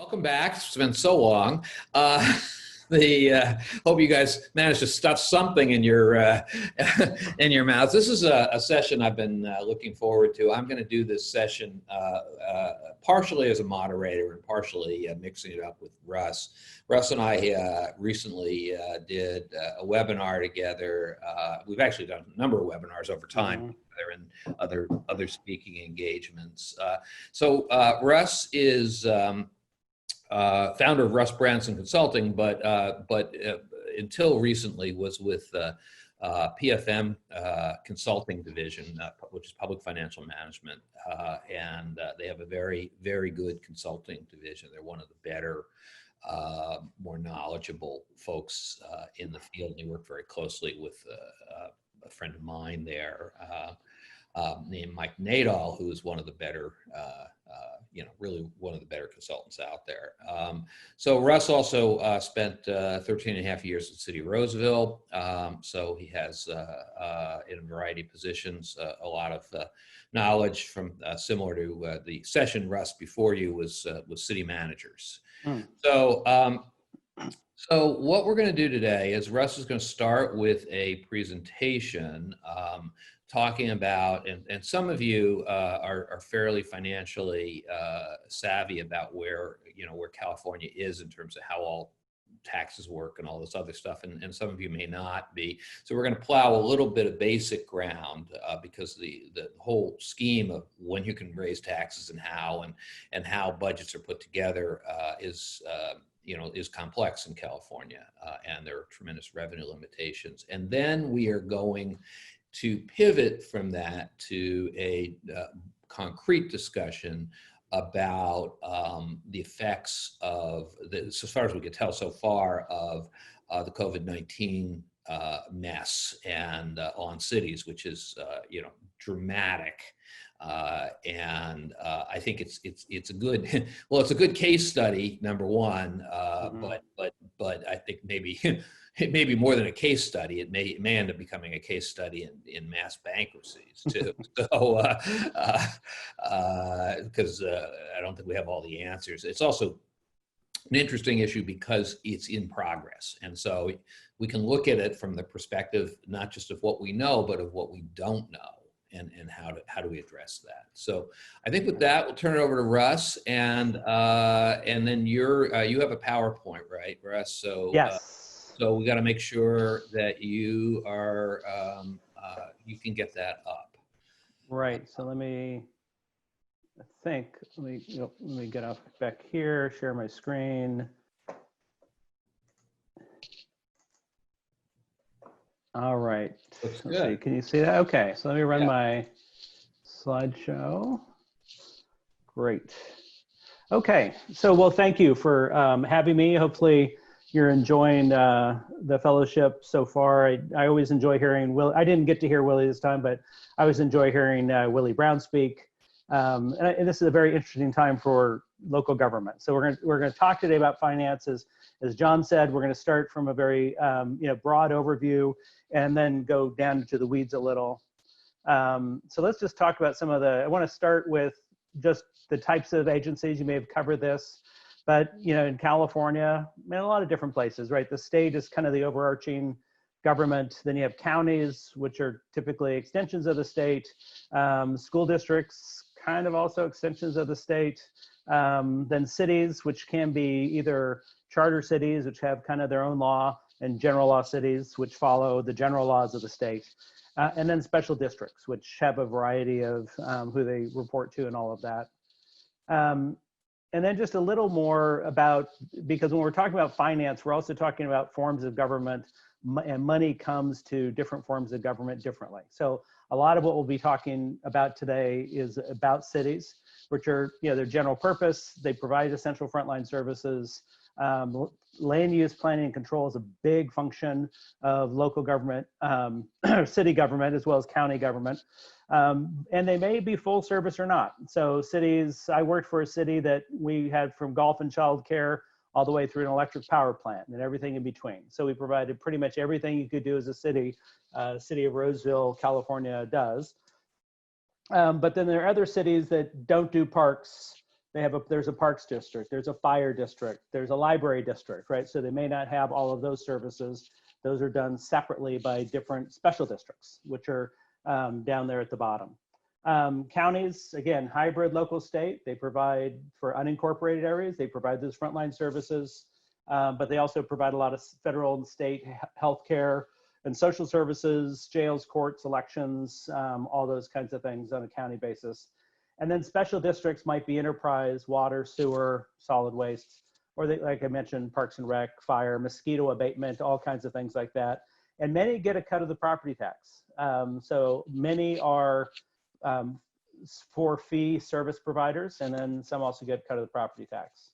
Welcome back. It's been so long. Hope you guys managed to stuff something in your in your mouths. This is a session I've been looking forward to. I'm going to do this session partially as a moderator and partially mixing it up with Russ. Russ and I recently did a webinar together. We've actually done a number of webinars over time. They're in other speaking engagements. So Russ is founder of Russ Branson Consulting, but until recently was with PFM Consulting Division, which is Public Financial Management, and they have a very, very good consulting division. They're one of the better, more knowledgeable folks in the field. They work very closely with a friend of mine there named Mike Nadal, who is one of the better really one of the better consultants out there. So Russ also spent 13 and a half years at City of Roseville. So he has, in a variety of positions, a lot of knowledge from similar to the session Russ before you was city managers. So what we're going to do today is Russ is going to start with a presentation talking about, and some of you are fairly financially savvy about where California is in terms of how all taxes work and all this other stuff, and some of you may not be. So we're going to plow a little bit of basic ground because the whole scheme of when you can raise taxes and how budgets are put together is complex in California, and there are tremendous revenue limitations. And then we are going to pivot from that to a concrete discussion about the effects of, as far as we can tell so far, of the COVID-19 mess and on cities, which is dramatic. And I think it's a good, well, it's a good case study, number one, but I think maybe it may be more than a case study. It may end up becoming a case study in mass bankruptcies too. So because I don't think we have all the answers. It's also an interesting issue because it's in progress, and so we can look at it from the perspective not just of what we know, but of what we don't know. And how do we address that? So I think with that, we'll turn it over to Russ, and then you have a PowerPoint, right, Russ? So yes. So we got to make sure that you are you can get that up. Right. So let me get off back here. Share my screen. All right. Looks Let's good. see. Can you see that? Okay. So let me run my slideshow. Great. Okay. So, well, thank you for having me. Hopefully you're enjoying the fellowship so far. I always enjoy hearing Will. I didn't get to hear Willie this time, but I always enjoy hearing Willie Brown speak. And this is a very interesting time for local government. So we're going to talk today about finances. As John said, we're going to start from a very broad overview and then go down into the weeds a little. So let's just talk about some of I want to start with just the types of agencies. You may have covered this, but in California, in a lot of different places, right? The state is kind of the overarching government. Then you have counties, which are typically extensions of the state. School districts, kind of also extensions of the state. Then cities, which can be either charter cities, which have kind of their own law, and general law cities, which follow the general laws of the state. And then special districts, which have a variety of who they report to and all of that. And then just a little more about, because when we're talking about finance, we're also talking about forms of government, and money comes to different forms of government differently. So a lot of what we'll be talking about today is about cities, which are, their general purpose. They provide essential frontline services. Land use planning and control is a big function of local government, city government, as well as county government. And they may be full service or not. So cities, I worked for a city that we had from golf and child care all the way through an electric power plant and everything in between. So we provided pretty much everything you could do as a city, City of Roseville, California does. But then there are other cities that don't do parks, there's a parks district, there's a fire district, there's a library district, right? So they may not have all of those services. Those are done separately by different special districts, which are down there at the bottom. Counties, again, hybrid local state, they provide for unincorporated areas, they provide those frontline services, but they also provide a lot of federal and state healthcare and social services, jails, courts, elections, all those kinds of things on a county basis. And then special districts might be enterprise, water, sewer, solid waste, or they, like I mentioned, parks and rec, fire, mosquito abatement, all kinds of things like that. And many get a cut of the property tax. So many are for fee service providers, and then some also get a cut of the property tax.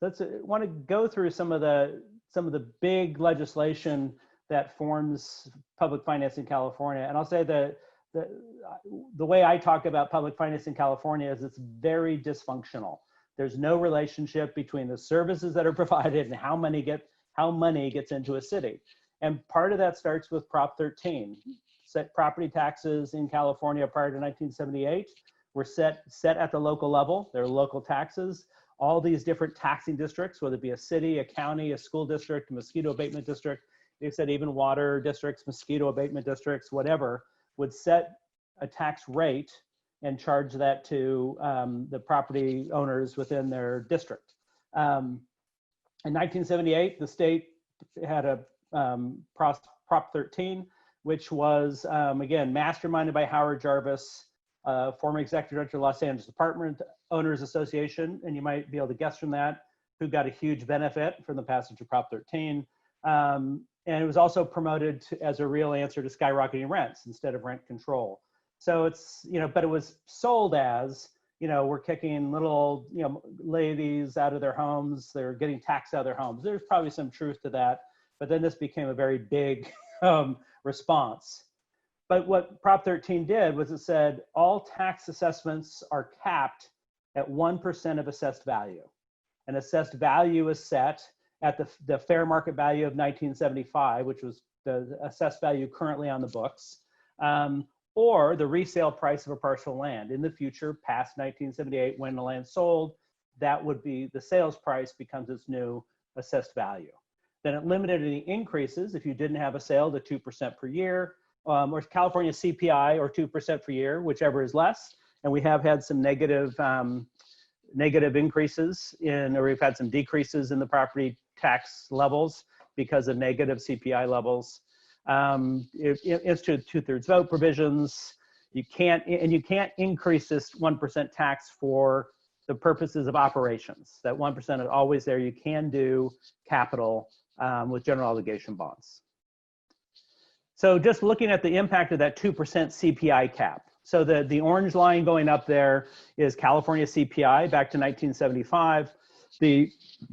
Let's want to go through some of the big legislation that forms public finance in California. And I'll say that the way I talk about public finance in California is it's very dysfunctional. There's no relationship between the services that are provided and how money gets into a city. And part of that starts with Prop 13. Set property taxes in California prior to 1978 were set at the local level. They're local taxes. All these different taxing districts, whether it be a city, a county, a school district, a mosquito abatement district, they said even water districts, mosquito abatement districts, whatever, would set a tax rate and charge that to the property owners within their district. In 1978, the state had a Prop 13, which was, again, masterminded by Howard Jarvis, former executive director of the Los Angeles Apartment Owners Association, and you might be able to guess from that who got a huge benefit from the passage of Prop 13. And it was also promoted as a real answer to skyrocketing rents instead of rent control. So it's, but it was sold as, we're kicking little, ladies out of their homes, they're getting taxed out of their homes. There's probably some truth to that, but then this became a very big response. But what Prop 13 did was it said all tax assessments are capped at 1% of assessed value. And assessed value is set at the fair market value of 1975, which was the assessed value currently on the books, or the resale price of a parcel of land. In the future, past 1978, when the land sold, that would be the sales price becomes its new assessed value. Then it limited any increases if you didn't have a sale to 2% per year, or California CPI or 2% per year, whichever is less. And we have had some negative increases or we've had some decreases in the property tax levels because of negative CPI levels. It's to 2/3 vote provisions. You can't increase this 1% tax for the purposes of operations. That 1% is always there. You can do capital with general obligation bonds. So just looking at the impact of that 2% CPI cap. So the orange line going up there is California CPI back to 1975. The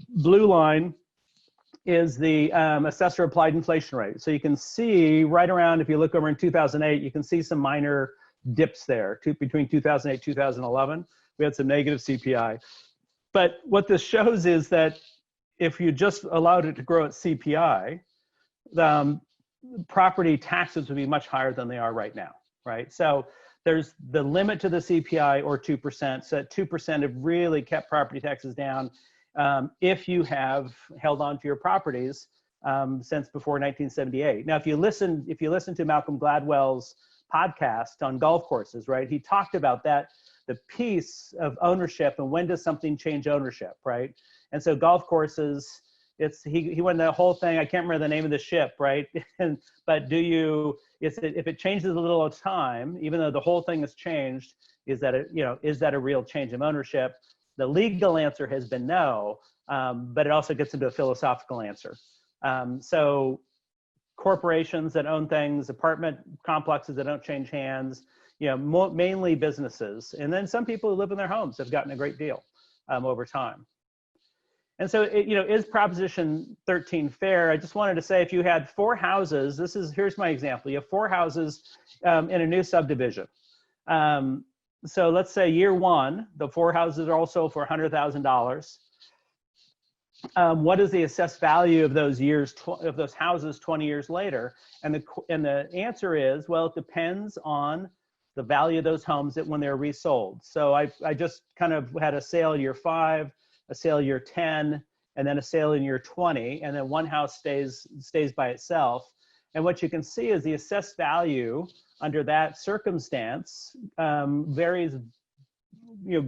blue line is the assessor applied inflation rate. So you can see right around, if you look over in 2008, you can see some minor dips there between 2008, 2011. We had some negative CPI. But what this shows is that if you just allowed it to grow at CPI, property taxes would be much higher than they are right now, right? So there's the limit to the CPI or 2%. So that 2% have really kept property taxes down if you have held on to your properties since before 1978. Now, if you listen to Malcolm Gladwell's podcast on golf courses, right? He talked about that, the piece of ownership and when does something change ownership, right? And so golf courses, he went the whole thing. I can't remember the name of the ship, right? But if it changes a little at a time, even though the whole thing has changed, is that a real change of ownership? The legal answer has been no, but it also gets into a philosophical answer. So corporations that own things, apartment complexes that don't change hands, mainly businesses, and then some people who live in their homes have gotten a great deal over time. And so, is Proposition 13 fair? I just wanted to say, if you had 4 houses, here's my example. You have 4 houses in a new subdivision. So let's say year 1, the 4 houses are all sold for $100,000. What is the assessed value of those houses 20 years later? And the answer is, well, it depends on the value of those homes that when they're resold. So I just kind of had a sale year 5, a sale year 10, and then a sale in year 20, and then one house stays by itself. And what you can see is the assessed value under that circumstance varies,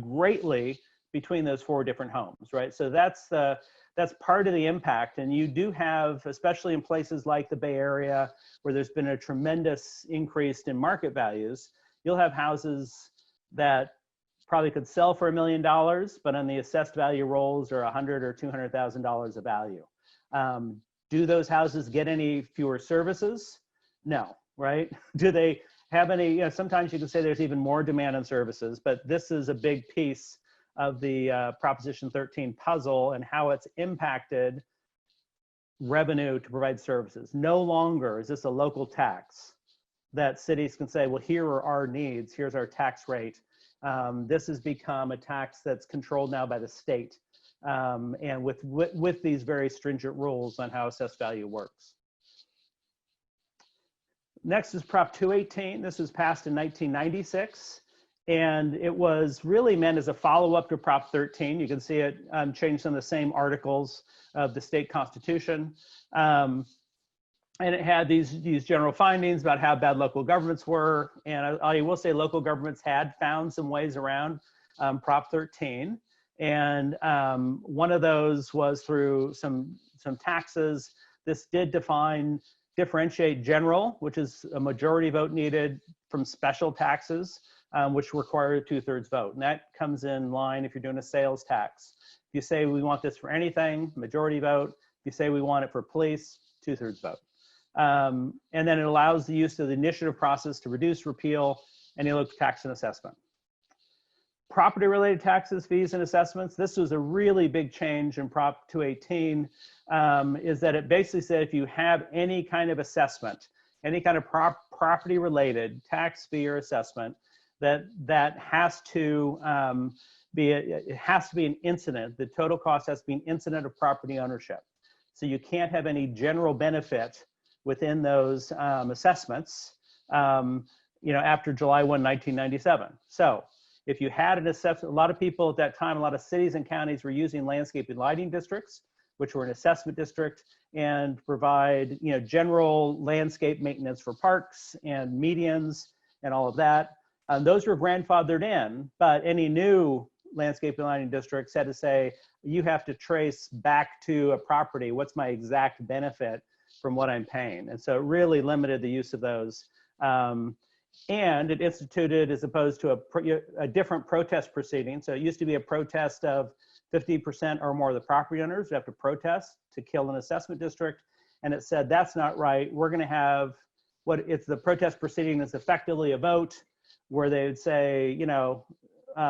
greatly between those 4 different homes, right? So that's part of the impact. And you do have, especially in places like the Bay Area, where there's been a tremendous increase in market values, you'll have houses that probably could sell for $1 million, but on the assessed value rolls are $100,000 or $200,000 of value. Do those houses get any fewer services? No, right? Do they have any, sometimes you can say there's even more demand on services, but this is a big piece of the Proposition 13 puzzle and how it's impacted revenue to provide services. No longer is this a local tax that cities can say, well, here are our needs, here's our tax rate. This has become a tax that's controlled now by the state, and with these very stringent rules on how assessed value works. Next is Prop 218. This was passed in 1996, and it was really meant as a follow-up to Prop 13. You can see it changed some of the same articles of the state constitution. And it had these general findings about how bad local governments were. And I will say local governments had found some ways around Prop 13. And one of those was through some taxes. This did differentiate general, which is a majority vote needed, from special taxes, which require a 2/3 vote. And that comes in line if you're doing a sales tax. If you say we want this for anything, majority vote. If you say we want it for police, 2/3 vote. And then it allows the use of the initiative process to reduce, repeal any local tax and assessment. Property-related taxes, fees, and assessments. This was a really big change in Prop 218, is that it basically said if you have any kind of assessment, any kind of property-related tax, fee, or assessment, that has to it has to be an incident. The total cost has to be an incident of property ownership. So you can't have any general benefit within those assessments, after July 1, 1997. So if you had an assessment, a lot of people at that time, a lot of cities and counties were using landscape and lighting districts, which were an assessment district, and provide general landscape maintenance for parks and medians and all of that. Those were grandfathered in, but any new landscape and lighting districts had to say, you have to trace back to a property, what's my exact benefit from what I'm paying. And so it really limited the use of those. And it instituted, as opposed to a different protest proceeding. So it used to be a protest of 50% or more of the property owners who have to protest to kill an assessment district. And it said, that's not right. We're gonna have the protest proceeding is effectively a vote where they would say,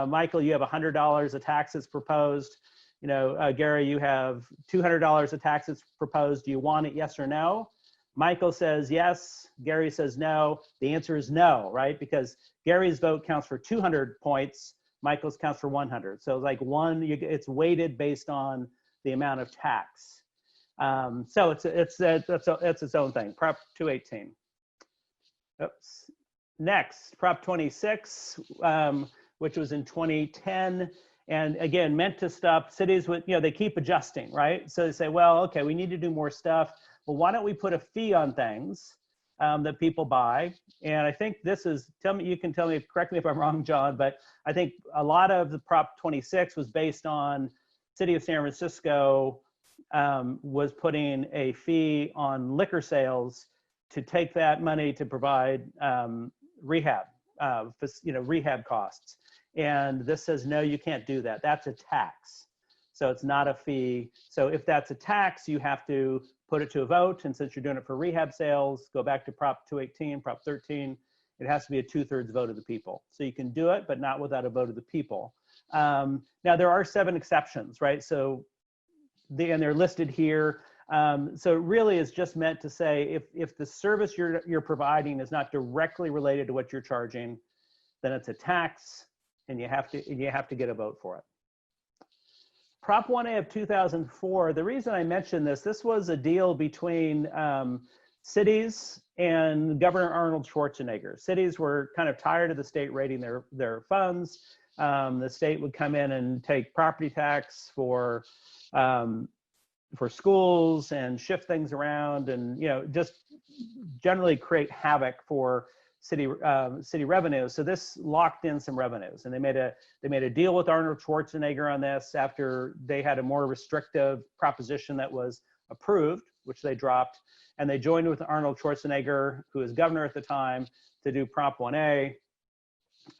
Michael, you have $100 of taxes proposed. Gary, you have $200 of taxes proposed. Do you want it, yes or no? Michael says yes, Gary says no. The answer is no, right? Because Gary's vote counts for 200 points, Michael's counts for 100. So like it's weighted based on the amount of tax. So it's its own thing, Prop 218. Oops. Next, Prop 26, which was in 2010. And again, meant to stop cities with, they keep adjusting, right? So they say, well, okay, we need to do more stuff. Well, why don't we put a fee on things that people buy? And I think this is, you can tell me, correct me if I'm wrong, John, but I think a lot of the Prop 26 was based on City of San Francisco was putting a fee on liquor sales to take that money to provide rehab costs. And this says, no, you can't do that. That's a tax. So it's not a fee. So if that's a tax, you have to put it to a vote. And since you're doing it for rehab sales, go back to Prop 218, Prop 13, it has to be a 2/3 vote of the people. So you can do it, but not without a vote of the people. Now there are 7 exceptions, right? So and they're listed here. So it really is just meant to say, if the service you're providing is not directly related to what you're charging, then it's a tax, and you have to get a vote for it. Prop 1A of 2004, the reason I mentioned this was a deal between cities and Governor Arnold Schwarzenegger. Cities were kind of tired of the state raiding their funds. The state would come in and take property tax for schools and shift things around, and just generally create havoc for city revenue. So this locked in some revenues, and they made a deal with Arnold Schwarzenegger on this after they had a more restrictive proposition that was approved, which they dropped, and they joined with Arnold Schwarzenegger, who was governor at the time, to do Prop 1A.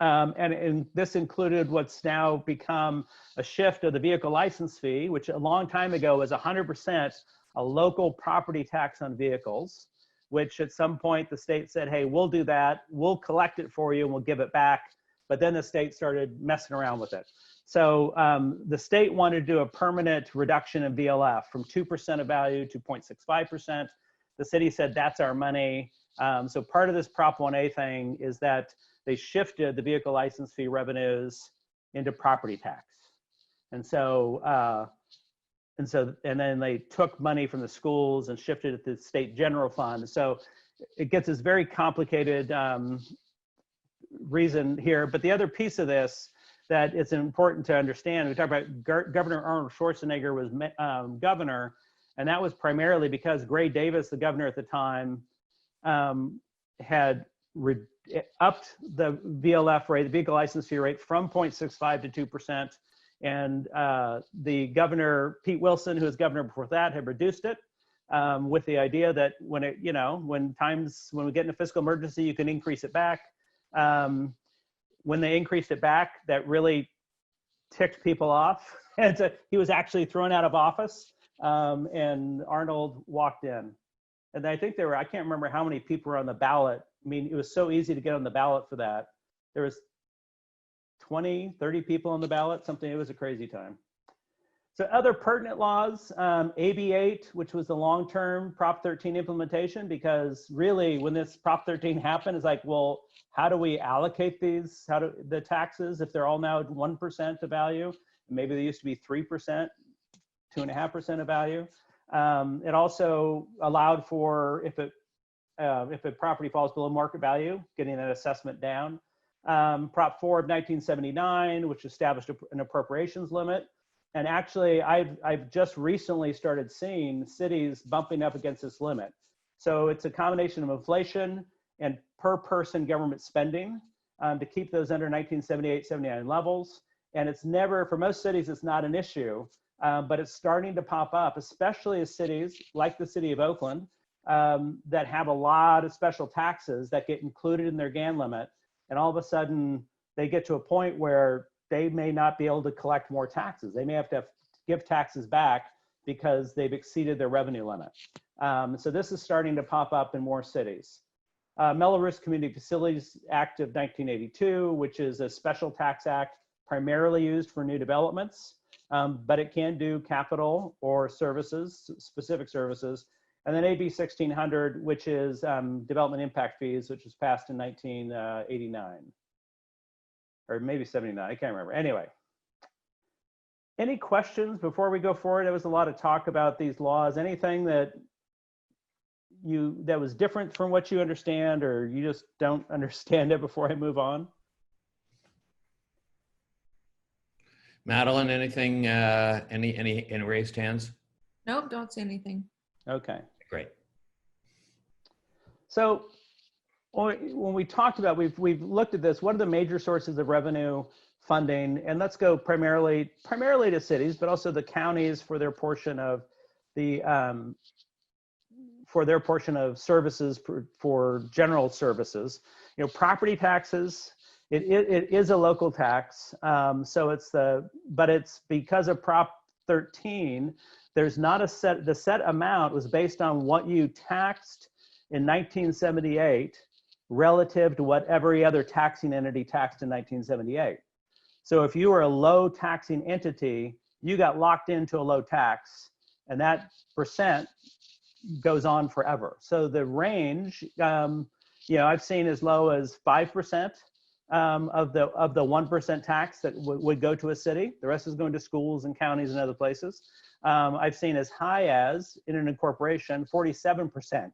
And this included what's now become a shift of the vehicle license fee, which a long time ago was 100% a local property tax on vehicles, which at some point the state said, hey, we'll do that, we'll collect it for you and we'll give it back. But then the state started messing around with it. So the state wanted to do a permanent reduction in VLF from 2% of value to 0.65%. The city said, that's our money. So part of this Prop 1A thing is that they shifted the vehicle license fee revenues into property tax. And then they took money from the schools and shifted it to the state general fund. So it gets this very complicated reason here. But the other piece of this that it's important to understand, we talk about Governor Arnold Schwarzenegger was governor, and that was primarily because Gray Davis, the governor at the time, had upped the VLF rate, the vehicle license fee rate, from 0.65 to 2%. And the governor, Pete Wilson, who was governor before that, had reduced it with the idea that when we get in a fiscal emergency, you can increase it back. When they increased it back, that really ticked people off. And so he was actually thrown out of office, and Arnold walked in. And I think I can't remember how many people were on the ballot. I mean, it was so easy to get on the ballot for that. There was 20, 30 people on the ballot, something. It was a crazy time. So other pertinent laws, AB 8, which was the long-term Prop 13 implementation, because really when this Prop 13 happened, it's like, well, how do we allocate the taxes if they're all now at 1% of value? Maybe they used to be 3%, 2.5% of value. It also allowed for, if a property falls below market value, getting that assessment down. Prop 4 of 1979, which established an appropriations limit. And actually, I've just recently started seeing cities bumping up against this limit. So it's a combination of inflation and per person government spending to keep those under 1978, 79 levels. And it's never, for most cities, it's not an issue, but it's starting to pop up, especially as cities like the city of Oakland that have a lot of special taxes that get included in their GAN limit. And all of a sudden, they get to a point where they may not be able to collect more taxes. They may have to give taxes back because they've exceeded their revenue limit. So this is starting to pop up in more cities. Mello-Roos Community Facilities Act of 1982, which is a special tax act primarily used for new developments, but it can do capital or services, specific services. And then AB 1600, which is development impact fees, which was passed in 1989. Or maybe 79, I can't remember. Anyway, any questions before we go forward? There was a lot of talk about these laws. Anything that was different from what you understand, or you just don't understand it before I move on? Madeline, anything, any raised hands? Nope, don't say anything. Okay. Great. So when we talked about, we've looked at this, what are the major sources of revenue funding? And let's go primarily to cities, but also the counties for their portion of services for general services. You know, property taxes, it is a local tax. So but it's because of Prop 13, there's not the set amount was based on what you taxed in 1978 relative to what every other taxing entity taxed in 1978. So if you were a low taxing entity, you got locked into a low tax, and that percent goes on forever. So the range, I've seen as low as 5% of the 1% tax that would go to a city. The rest is going to schools and counties and other places. I've seen as high as, in an incorporation, 47%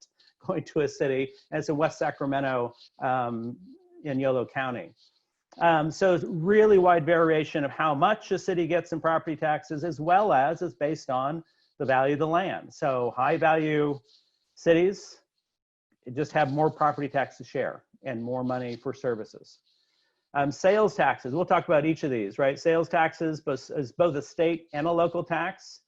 going to a city, and it's in West Sacramento in Yolo County. So it's really wide variation of how much a city gets in property taxes, as well as it's based on the value of the land. So high value cities just have more property tax to share and more money for services. Sales taxes, we'll talk about each of these, right? Sales taxes is both a state and a local tax.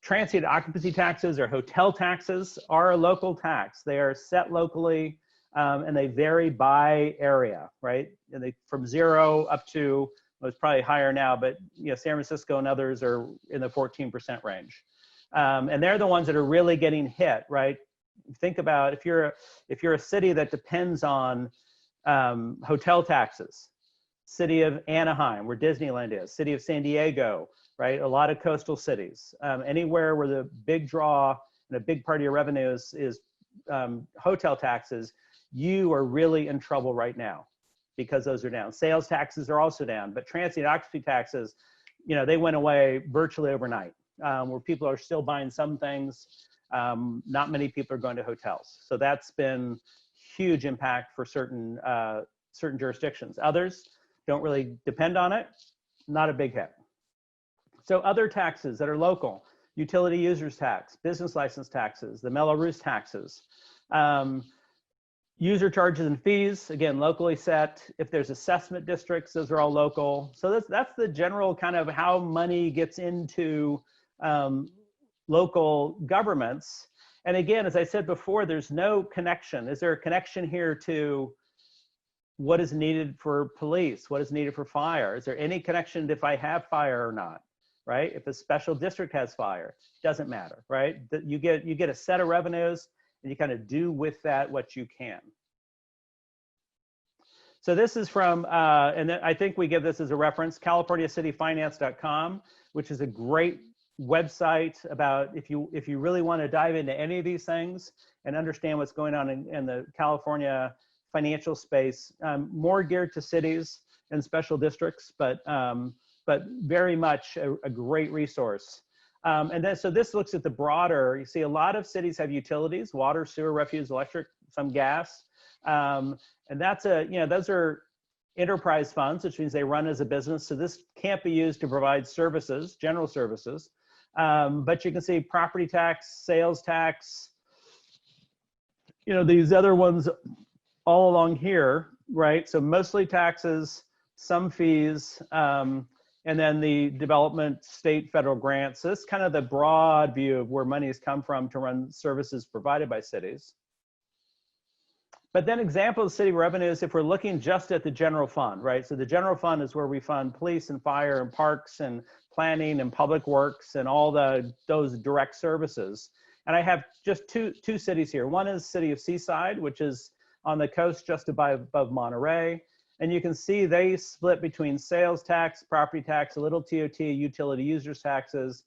Transient occupancy taxes or hotel taxes are a local tax. They are set locally and they vary by area, right? And they from 0 up to, well, it's probably higher now, but you know, San Francisco and others are in the 14% range. And they're the ones that are really getting hit, right? Think about if you're a city that depends on hotel taxes, city of Anaheim, where Disneyland is, city of San Diego, right? A lot of coastal cities, anywhere where the big draw and a big part of your revenues is hotel taxes, you are really in trouble right now because those are down. Sales taxes are also down, but transient occupancy taxes, you know, they went away virtually overnight, where people are still buying some things. Not many people are going to hotels. So that's been huge impact for certain jurisdictions. Others don't really depend on it, not a big hit. So other taxes that are local, utility users tax, business license taxes, the Mello-Roos taxes, user charges and fees, again, locally set. If there's assessment districts, those are all local. So that's the general kind of how money gets into local governments. And again, as I said before, there's no connection. Is there a connection here to what is needed for police? What is needed for fire? Is there any connection to if I have fire or not, right? If a special district has fire, doesn't matter, right? You get a set of revenues and you kind of do with that what you can. So this is from, and then I think we give this as a reference, CaliforniaCityFinance.com, which is a great website about if you really want to dive into any of these things and understand what's going on in the California financial space, more geared to cities and special districts, but very much a great resource. And then, so this looks at the broader, you see a lot of cities have utilities, water, sewer, refuse, electric, some gas. And that's those are enterprise funds, which means they run as a business. So this can't be used to provide services, general services. But you can see property tax, sales tax, these other ones all along here, right? So mostly taxes, some fees, and then the development, state, federal grants. So this is kind of the broad view of where money has come from to run services provided by cities. But then examples of city revenues, if we're looking just at the general fund, right? So the general fund is where we fund police and fire and parks and planning and public works and all those direct services. And I have just two cities here. One is the city of Seaside, which is on the coast just above Monterey. And you can see they split between sales tax, property tax, a little TOT, utility users taxes,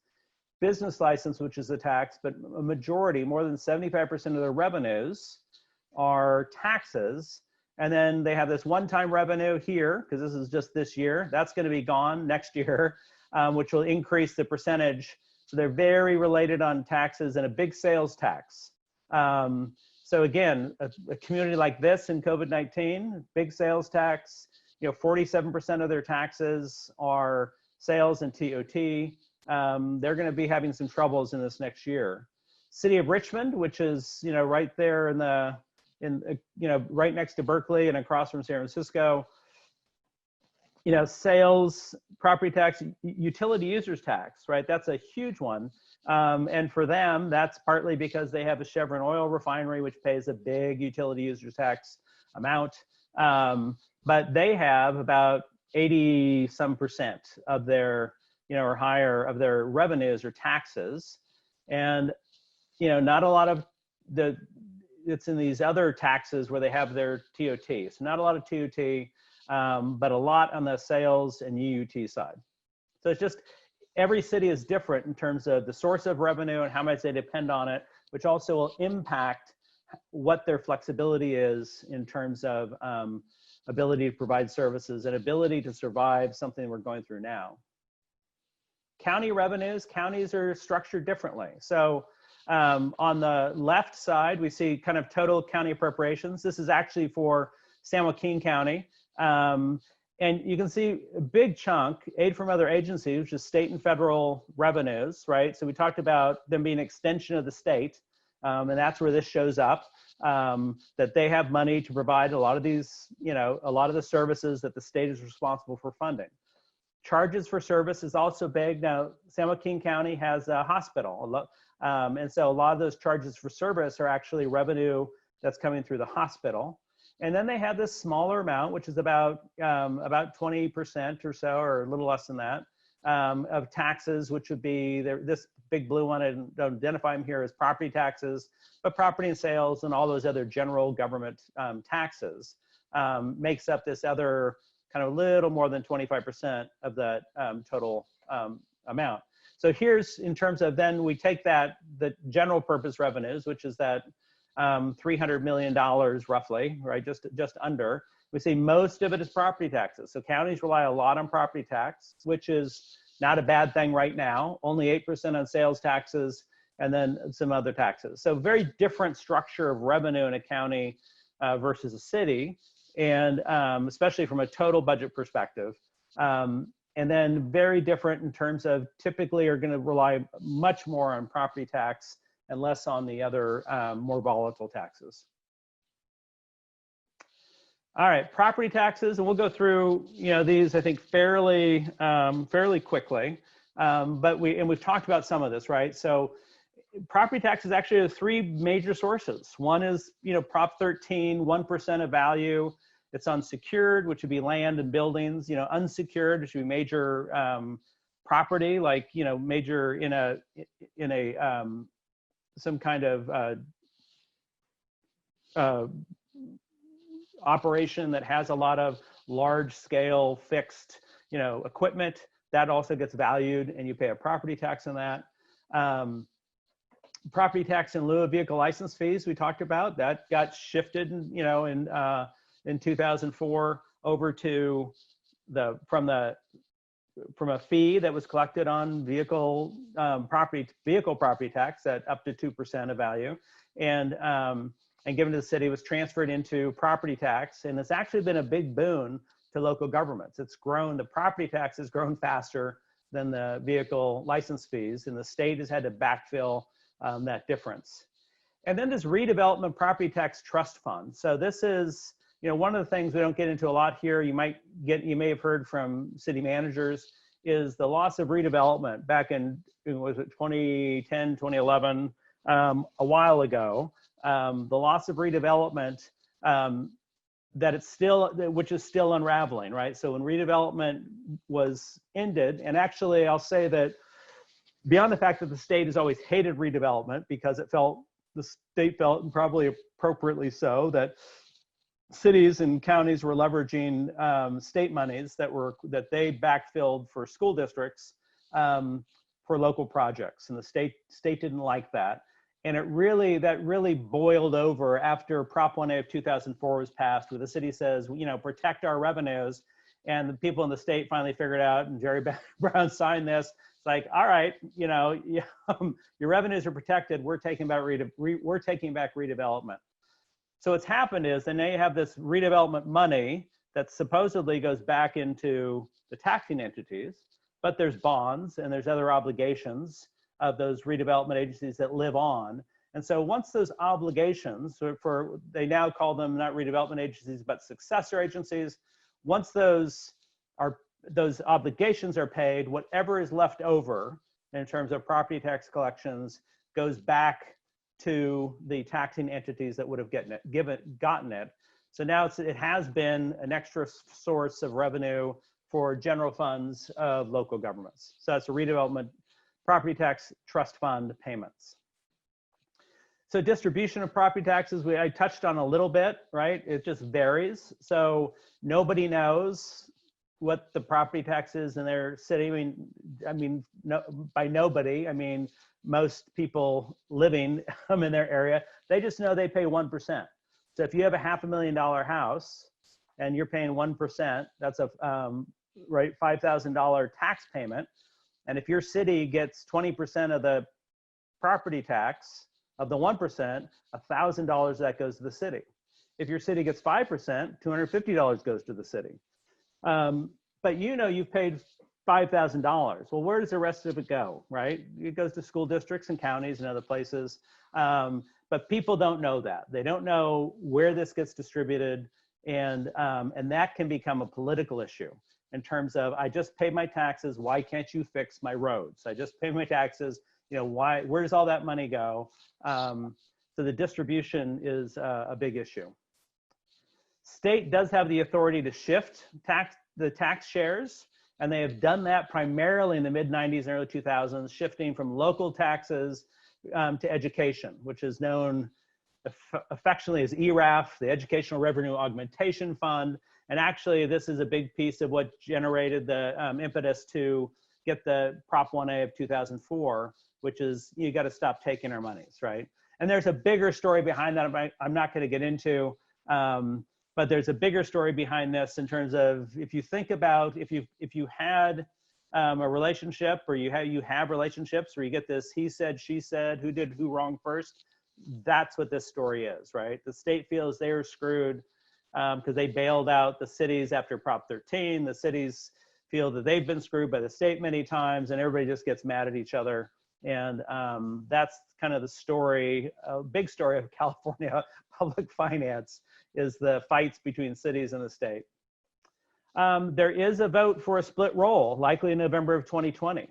business license, which is a tax, but a majority, more than 75% of their revenues are taxes. And then they have this one-time revenue here, because this is just this year. That's going to be gone next year, which will increase the percentage. So they're very related on taxes and a big sales tax. So again, a community like this in COVID-19, big sales tax, 47% of their taxes are sales and TOT. They're going to be having some troubles in this next year. City of Richmond, which is right there right next to Berkeley and across from San Francisco. Sales, property tax, utility users tax, right? That's a huge one. And for them, that's partly because they have a Chevron oil refinery, which pays a big utility users tax amount. But they have about 80% of their, or higher of their revenues or taxes. And, not a lot of it's in these other taxes where they have their TOT. So not a lot of TOT, but a lot on the sales and UUT side. So it's just, every city is different in terms of the source of revenue and how much they depend on it, which also will impact what their flexibility is in terms of ability to provide services and ability to survive something we're going through now. County revenues, counties are structured differently. So On the left side, we see kind of total county appropriations. This is actually for San Joaquin County. And you can see a big chunk, aid from other agencies, which is state and federal revenues, right? So we talked about them being an extension of the state, and that's where this shows up, that they have money to provide a lot of these, a lot of the services that the state is responsible for funding. Charges for service is also big. Now, San Joaquin County has a hospital, and so a lot of those charges for service are actually revenue that's coming through the hospital. And then they have this smaller amount, which is about 20% or so, or a little less than that, of taxes, which would be this big blue one. I don't identify them here as property taxes, but property and sales and all those other general government taxes makes up this other kind of little more than 25% of that total amount. So here's, in terms of, then we take that, the general purpose revenues, which is that $300 million roughly, right? Just under. We see most of it is property taxes. So counties rely a lot on property tax, which is not a bad thing right now. Only 8% on sales taxes, and then some other taxes. So very different structure of revenue in a county versus a city, and especially from a total budget perspective. And then very different in terms of, typically are going to rely much more on property tax and less on the other more volatile taxes. All right, property taxes, and we'll go through these, I think, fairly quickly. But we've talked about some of this, right? So property taxes actually have three major sources. One is Prop 13, 1% of value. It's unsecured, which would be land and buildings. Unsecured, which would be major property, like major in a some kind of operation that has a lot of large scale fixed equipment. That also gets valued, and you pay a property tax on that. Property tax in lieu of vehicle license fees, we talked about, that got shifted in 2004 over to from a fee that was collected on vehicle property tax at up to 2% of value, and given to the city, was transferred into property tax. And it's actually been a big boon to local governments. It's grown, the property tax has grown faster than the vehicle license fees, and the state has had to backfill that difference. And then this redevelopment property tax trust fund. So this is, one of the things we don't get into a lot here, you may have heard from city managers, is the loss of redevelopment back in, was it 2010, 2011, a while ago. The loss of redevelopment, which is still unraveling, right? So when redevelopment was ended, and actually I'll say that beyond the fact that the state has always hated redevelopment because the state felt, and probably appropriately so, that cities and counties were leveraging state monies that they backfilled for school districts for local projects, and the state didn't like that. And that really boiled over after Prop 1A of 2004 was passed, where the city says, protect our revenues. And the people in the state finally figured out, and Jerry Brown signed this. It's like, all right, your revenues are protected. We're taking back redevelopment. So what's happened is, and now you have this redevelopment money that supposedly goes back into the taxing entities, but there's bonds and there's other obligations of those redevelopment agencies that live on. And so once those obligations, they now call them not redevelopment agencies, but successor agencies, once those obligations are paid, whatever is left over in terms of property tax collections goes back to the taxing entities that would have gotten it. So now it has been an extra source of revenue for general funds of local governments. So that's a redevelopment property tax trust fund payments. So distribution of property taxes, I touched on a little bit, right? It just varies. So nobody knows what the property tax is in their city. I mean, by nobody, I mean most people living in their area, they just know they pay 1%. So if you have a $500,000 house and you're paying 1%, that's a $5,000 tax payment. And if your city gets 20% of the property tax of the 1%, $1,000 of that goes to the city. If your city gets 5%, $250 goes to the city. But you've paid $5,000. Well, where does the rest of it go, right? It goes to school districts and counties and other places. But people don't know that. They don't know where this gets distributed. And that can become a political issue in terms of, I just paid my taxes, why can't you fix my roads? I just paid my taxes, where does all that money go? So the distribution is a big issue. State does have the authority to shift the tax shares, and they have done that primarily in the mid-90s and early 2000s, shifting from local taxes to education, which is known affectionately as ERAF, the Educational Revenue Augmentation Fund. And actually, this is a big piece of what generated the impetus to get the Prop 1A of 2004, which is, you got to stop taking our monies, right? And there's a bigger story behind that I'm not going to get into, but there's a bigger story behind this in terms of, if you think about, if you had a relationship, or you have relationships where you get this he said, she said, who did who wrong first, that's what this story is, right? The state feels they were screwed because they bailed out the cities after Prop 13. The cities feel that they've been screwed by the state many times, and everybody just gets mad at each other. And that's kind of the story, a big story of California public finance, is the fights between cities and the state. There is a vote for a split roll, likely in November of 2020.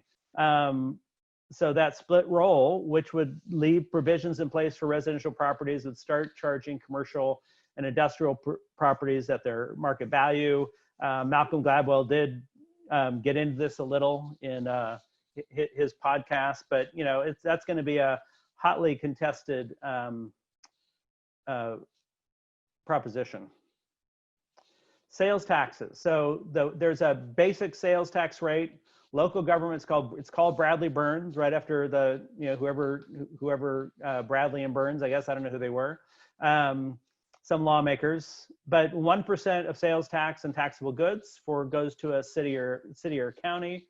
So that split roll, which would leave provisions in place for residential properties, would start charging commercial and industrial properties at their market value. Malcolm Gladwell did get into this a little in his podcast, but that's going to be a hotly contested proposition. Sales taxes. So there's a basic sales tax rate. Local government's called Bradley Burns, right after the whoever Bradley and Burns, I guess, I don't know who they were, some lawmakers. But 1% of sales tax and taxable goods goes to a city or county.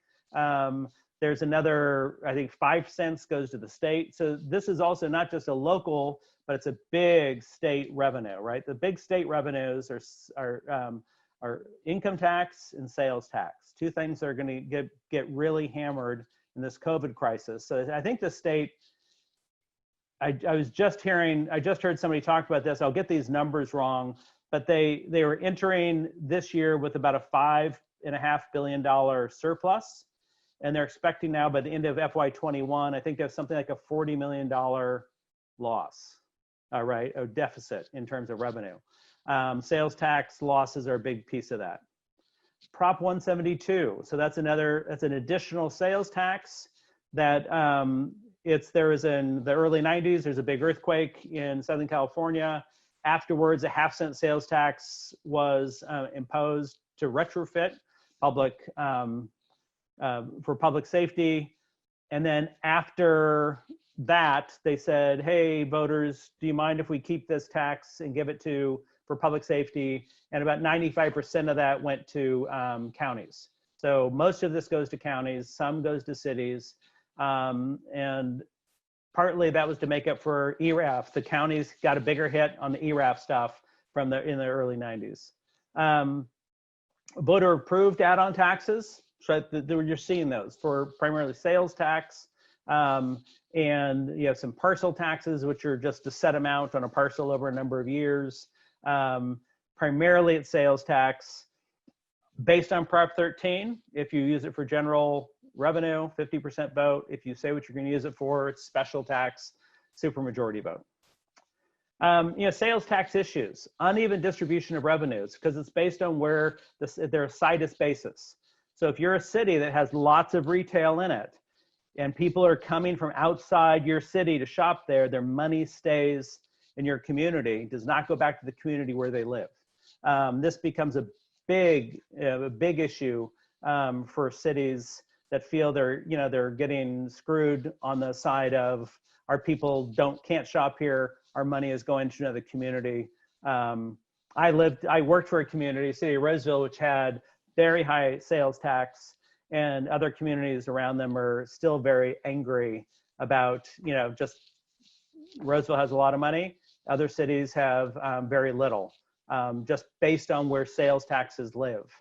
There's another, I think 5 cents goes to the state. So this is also not just a local, but it's a big state revenue, right? The big state revenues are income tax and sales tax, two things that are going to get really hammered in this COVID crisis. So I think the state, I just heard somebody talk about this. I'll get these numbers wrong, but they were entering this year with about a $5.5 billion surplus. And they're expecting now by the end of FY21, I think there's something like a $40 million loss, right? A deficit in terms of revenue. Sales tax losses are a big piece of that. Prop 172. So that's an additional sales tax that there was in the early 90s. There's a big earthquake in Southern California. Afterwards, a 1/2 cent sales tax was imposed to retrofit for public safety. And then after that, they said, hey, voters, do you mind if we keep this tax and give it for public safety? And about 95% of that went to counties. So most of this goes to counties, some goes to cities. And partly that was to make up for ERAF. The counties got a bigger hit on the ERAF stuff in the early 90s. Voter approved add-on taxes. So you're seeing those for primarily sales tax, and you have some parcel taxes, which are just a set amount on a parcel over a number of years. Primarily it's sales tax based on Prop 13. If you use it for general revenue, 50% vote. If you say what you're going to use it for, it's special tax, supermajority vote. Sales tax issues, uneven distribution of revenues, because it's based on where their situs basis. So if you're a city that has lots of retail in it, and people are coming from outside your city to shop there, their money stays in your community, does not go back to the community where they live. This becomes a big issue for cities that feel they're getting screwed on the side of, our people can't shop here, our money is going to another community. I worked for a community, City of Roseville, which had very high sales tax, and other communities around them are still very angry about, just Roseville has a lot of money. Other cities have very little, just based on where sales taxes live.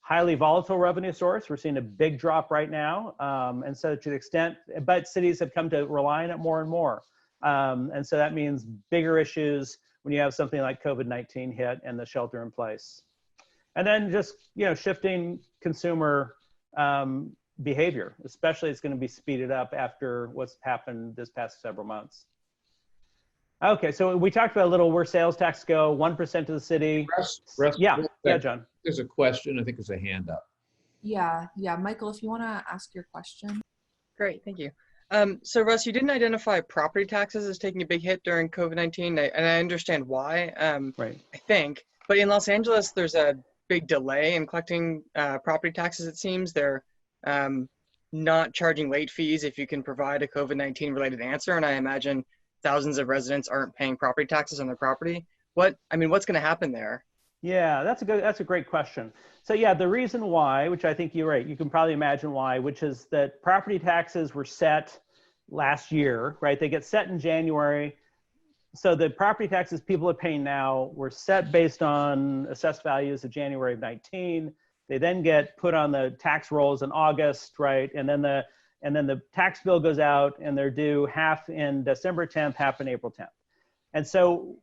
Highly volatile revenue source. We're seeing a big drop right now. And so to the extent, but cities have come to rely on it more and more. And so that means bigger issues when you have something like COVID-19 hit and the shelter in place. And then just, shifting consumer behavior, especially it's going to be speeded up after what's happened this past several months. Okay, so we talked about a little where sales tax go, 1% to the city. Russ, yeah, John. There's a question. I think there's a hand up. Yeah, Michael, if you want to ask your question. Great, thank you. So Russ, you didn't identify property taxes as taking a big hit during COVID-19, and I understand why, Right. I think. But in Los Angeles, there's a big delay in collecting property taxes, it seems. They're not charging late fees if you can provide a COVID-19 related answer, and I imagine thousands of residents aren't paying property taxes on their property. What's going to happen there? Yeah, that's a great question. So yeah, the reason why, which I think you're right, you can probably imagine why, which is that property taxes were set last year, right? They get set in January. So the property taxes people are paying now were set based on assessed values of January of 19. They then get put on the tax rolls in August, right? And then the tax bill goes out and they're due half in December 10th, half in April 10th. And so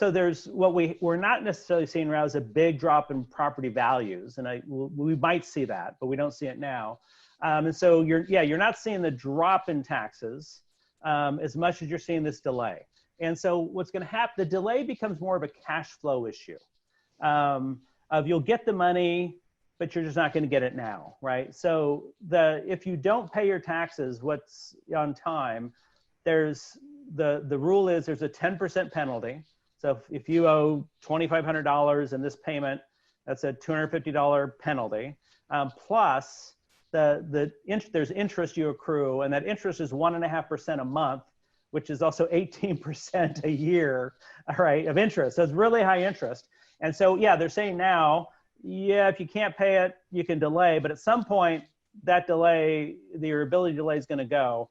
there's what we're not necessarily seeing now is a big drop in property values. And we might see that, but we don't see it now. And so you're not seeing the drop in taxes as much as you're seeing this delay. And so what's going to happen, the delay becomes more of a cash flow issue of you'll get the money, but you're just not going to get it now, right? So if you don't pay your taxes what's on time, there's the rule is there's a 10% penalty. So if you owe $2,500 in this payment, that's a $250 penalty. Plus there's interest you accrue, and that interest is 1.5% a month, which is also 18% a year, all right, of interest. So it's really high interest. And so, yeah, they're saying now, yeah, if you can't pay it, you can delay, but at some point that delay, your ability to delay is going to go.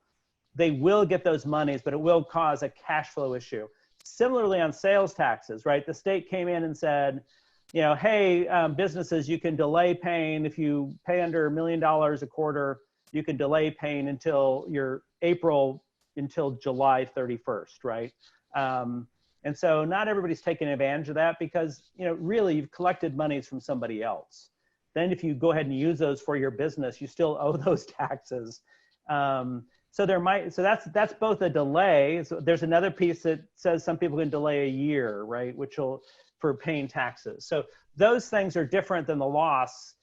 They will get those monies, but it will cause a cash flow issue. Similarly on sales taxes, right? The state came in and said, hey, businesses, you can delay paying. If you pay under $1 million a quarter, you can delay paying until July 31st, right? And so not everybody's taking advantage of that because, really you've collected monies from somebody else. Then if you go ahead and use those for your business, you still owe those taxes. So that's both a delay. So there's another piece that says some people can delay a year, right? For paying taxes. So those things are different than the loss,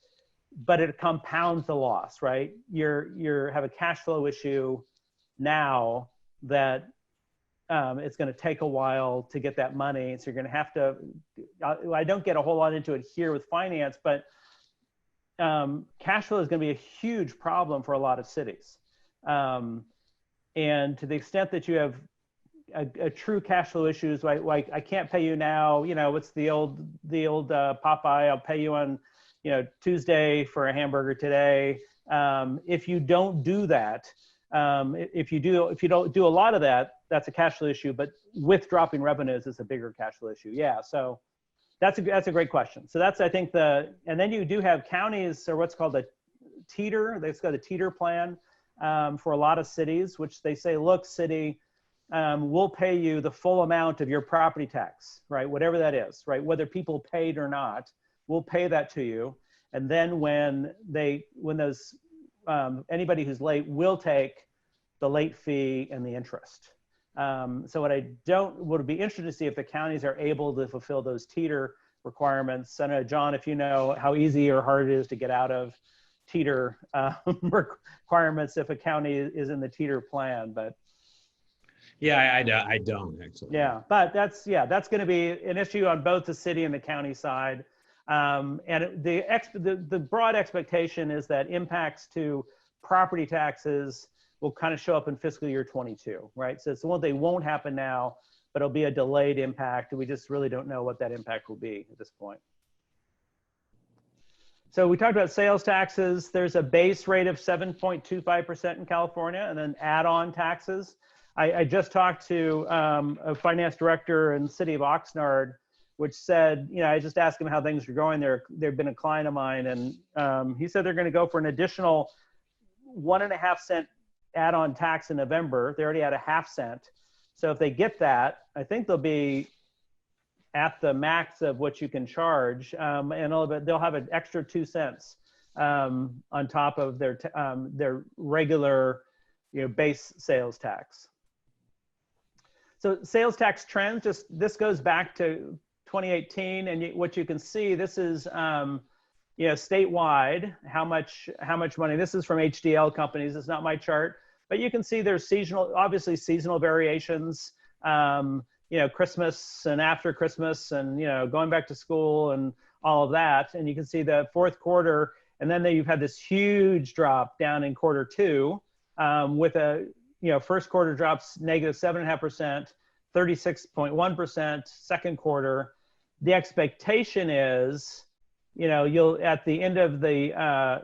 but it compounds the loss, right? You have a cash flow issue now that it's going to take a while to get that money. So you're going to have to, I don't get a whole lot into it here with finance, but cash flow is going to be a huge problem for a lot of cities. And to the extent that you have a true cash flow issues, like I can't pay you now, what's the old Popeye, I'll pay you on, Tuesday for a hamburger today. If you don't do that, if you don't do a lot of that, that's a cash flow issue, but with dropping revenues is a bigger cash flow issue. Yeah. So that's a great question. So that's, I think and then you do have counties or what's called a teeter. They've got a teeter plan for a lot of cities, which they say, look, city, we'll pay you the full amount of your property tax, right? Whatever that is, right? Whether people paid or not, we'll pay that to you. And then when those, anybody who's late will take the late fee and the interest. So what would be interesting to see if the counties are able to fulfill those teeter requirements. I know, John, if you know how easy or hard it is to get out of teeter requirements if a county is in the teeter plan, but. Yeah, I don't actually. Yeah, but that's going to be an issue on both the city and the county side. And the broad expectation is that impacts to property taxes will kind of show up in fiscal year 22, right? So they won't happen now, but it'll be a delayed impact. We just really don't know what that impact will be at this point. So we talked about sales taxes. There's a base rate of 7.25% in California, and then add-on taxes. I just talked to a finance director in the city of Oxnard, which said, I just asked him how things are going there. They've been a client of mine, and he said they're going to go for an additional 1.5 cent add-on tax in November. They already had a 0.5 cent. So if they get that, I think they'll be at the max of what you can charge, and they'll have an extra 2 cents on top of their regular, base sales tax. So sales tax trends, this goes back to 2018, and what you can see, this is statewide, how much money. This is from HDL companies. It's not my chart, but you can see there's obviously seasonal variations. Christmas and after Christmas, and going back to school and all of that, and you can see the fourth quarter, and then you've had this huge drop down in quarter two, with a first quarter drops -7.5%, 36.1%. Second quarter, the expectation is, you'll at the end of the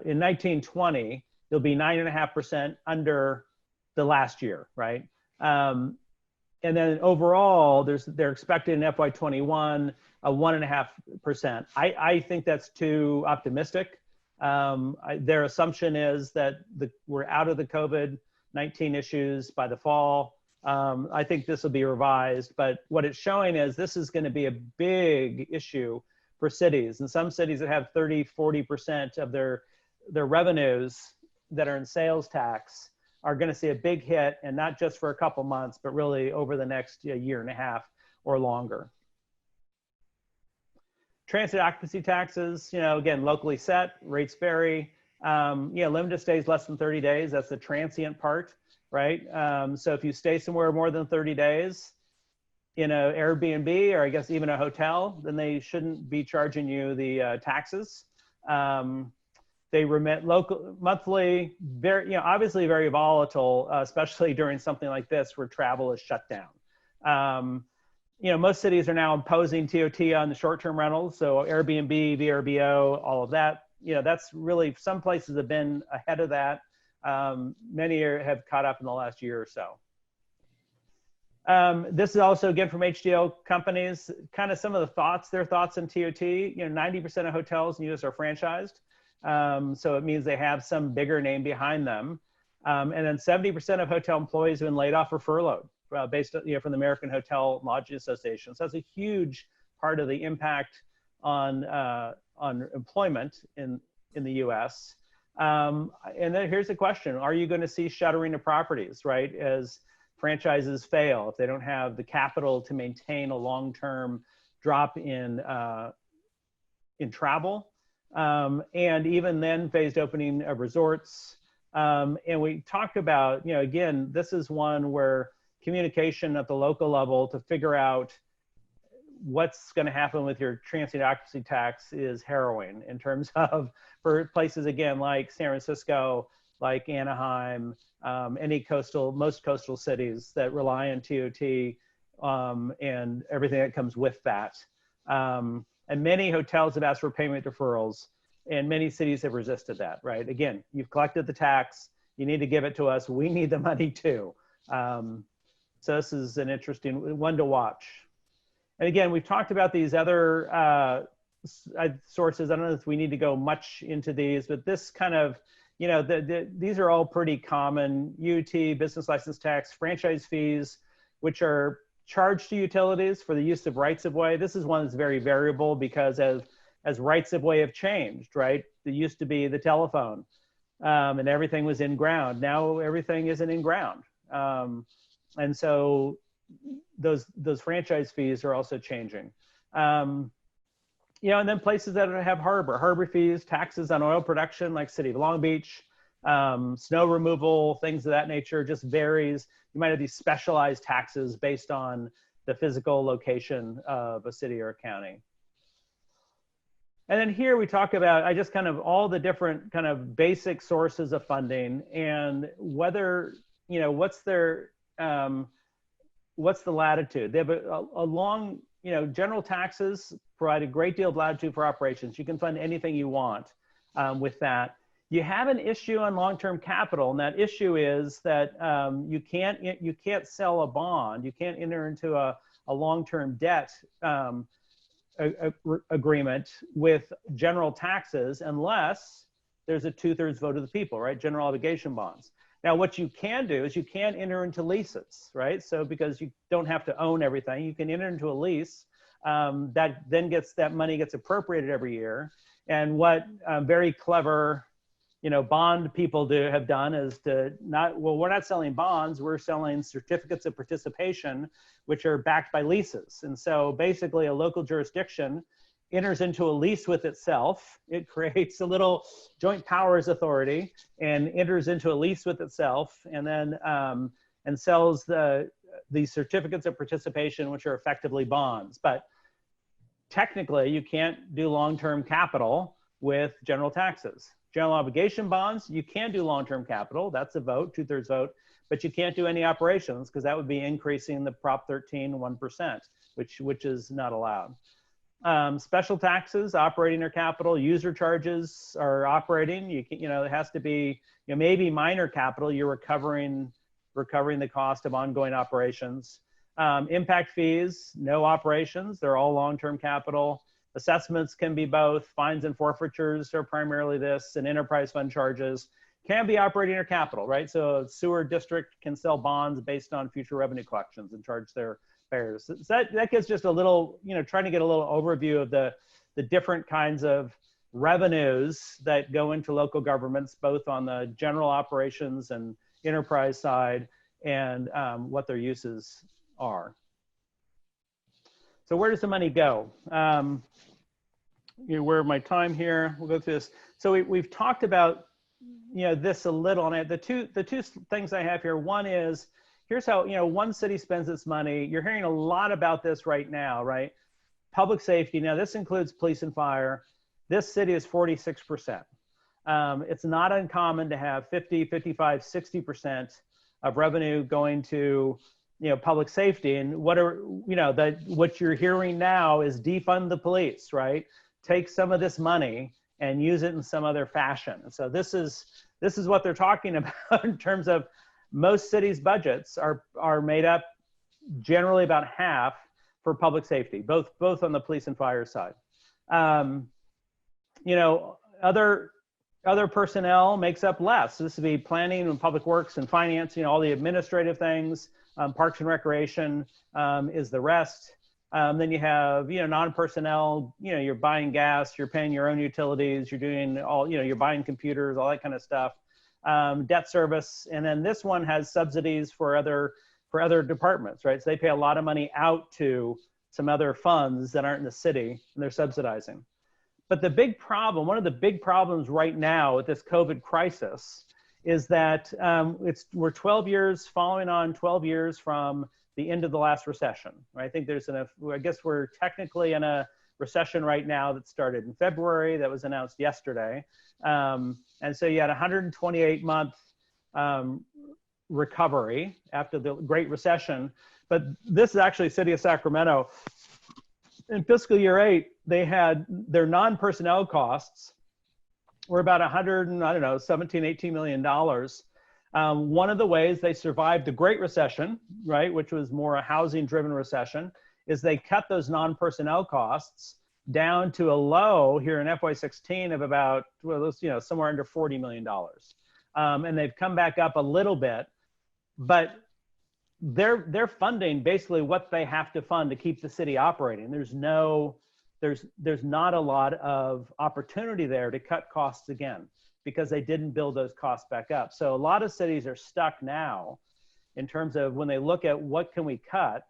in 1920, you'll be 9.5% under the last year, right? And then overall, they're expecting in FY21 a 1.5%. I think that's too optimistic. Their assumption is that we're out of the COVID-19 issues by the fall. I think this will be revised, but what it's showing is this is going to be a big issue for cities. And some cities that have 30–40% of their revenues that are in sales tax are going to see a big hit, and not just for a couple months, but really over the next year and a half or longer. Transit occupancy taxes, again, locally set, rates vary. Limited stays less than 30 days, that's the transient part, right? So if you stay somewhere more than 30 days in an Airbnb, or I guess even a hotel, then they shouldn't be charging you the taxes. They remit local monthly, obviously very volatile, especially during something like this where travel is shut down. Most cities are now imposing TOT on the short-term rentals, so Airbnb, VRBO, all of that. That's really, some places have been ahead of that. Many have caught up in the last year or so. This is also, again, from HDL companies, kind of some of their thoughts on TOT. 90% of hotels in the US are franchised. So it means they have some bigger name behind them. And then 70% of hotel employees have been laid off or furloughed, based on, from the American Hotel Lodging Association. So that's a huge part of the impact on employment in the US. And then here's the question: are you going to see shuttering of properties, right, as franchises fail, if they don't have the capital to maintain a long-term drop in travel? And even then, phased opening of resorts. And we talked about, again, this is one where communication at the local level to figure out what's going to happen with your transient occupancy tax is harrowing, in terms of, for places, again, like San Francisco, like Anaheim, most coastal cities that rely on TOT, and everything that comes with that. And many hotels have asked for payment deferrals, and many cities have resisted that, right? Again, you've collected the tax, you need to give it to us, we need the money too. So this is an interesting one to watch. And again, we've talked about these other sources. I don't know if we need to go much into these, but this kind of, these are all pretty common: UT, business license tax, franchise fees, which are charged to utilities for the use of rights of way. This is one that's very variable, because as rights of way have changed, right? There used to be the telephone, and everything was in ground. Now everything isn't in ground. And so those franchise fees are also changing. And then places that have harbor fees, taxes on oil production, like City of Long Beach, snow removal, things of that nature, just varies. You might have these specialized taxes based on the physical location of a city or a county. And then here we talk about, I just kind of all the different kind of basic sources of funding, and whether, what's the latitude. They have a long, general taxes provide a great deal of latitude for operations. You can fund anything you want. with that. You have an issue on long-term capital, and that issue is that you can't sell a bond. You can't enter into a long-term debt agreement with general taxes unless there's a 2/3 vote of the people, right? General obligation bonds. Now, what you can do is you can enter into leases, right? So because you don't have to own everything, you can enter into a lease that then that money gets appropriated every year. And what very clever, bond people have done is to we're not selling bonds, we're selling certificates of participation, which are backed by leases. And so basically a local jurisdiction enters into a lease with itself. It creates a little joint powers authority and enters into a lease with itself, and then and sells these certificates of participation, which are effectively bonds. But technically, you can't do long-term capital with general taxes. General obligation bonds, you can do long-term capital. That's a vote, 2/3 vote, but you can't do any operations because that would be increasing the Prop 13 1%, which is not allowed. Special taxes, operating or capital, user charges are operating. It has to be, maybe minor capital, you're recovering the cost of ongoing operations. Impact fees, no operations, they're all long-term capital. Assessments can be both. Fines and forfeitures are primarily this, and enterprise fund charges can be operating or capital, right? So a sewer district can sell bonds based on future revenue collections and charge their payers. So that gives just a little, trying to get a little overview of the different kinds of revenues that go into local governments, both on the general operations and enterprise side, and what their uses are. So where does the money go? Where my time here, we'll go through this. So we've talked about this a little, and the two things I have here. One is, here's how one city spends its money. You're hearing a lot about this right now, right? Public safety. Now this includes police and fire. This city is 46%. It's not uncommon to have 50, 55, 60% of revenue going to public safety. And what you're hearing now is defund the police, right? Take some of this money and use it in some other fashion. So this is what they're talking about in terms of most cities' budgets are made up generally about half for public safety, both on the police and fire side. Other personnel makes up less. So this would be planning and public works and finance, all the administrative things. Parks and recreation is the rest. Then you have, non-personnel, you're buying gas, you're paying your own utilities, you're doing you're buying computers, all that kind of stuff. Debt service. And then this one has subsidies for other departments, right? So they pay a lot of money out to some other funds that aren't in the city, and they're subsidizing. But the big problem, one of the big problems right now with this COVID crisis is that we're 12 years from the end of the last recession, right? I think I guess we're technically in a recession right now that started in February, that was announced yesterday. And so you had a 128-month recovery after the Great Recession. But this is actually City of Sacramento. In fiscal year 8, they had their non-personnel costs were about $17, $18 million. One of the ways they survived the Great Recession, right, which was more a housing-driven recession, is they cut those non-personnel costs down to a low here in FY16 of about, somewhere under $40 million. And they've come back up a little bit, but they're funding basically what they have to fund to keep the city operating. There's not a lot of opportunity there to cut costs again, because they didn't build those costs back up. So a lot of cities are stuck now in terms of when they look at what can we cut,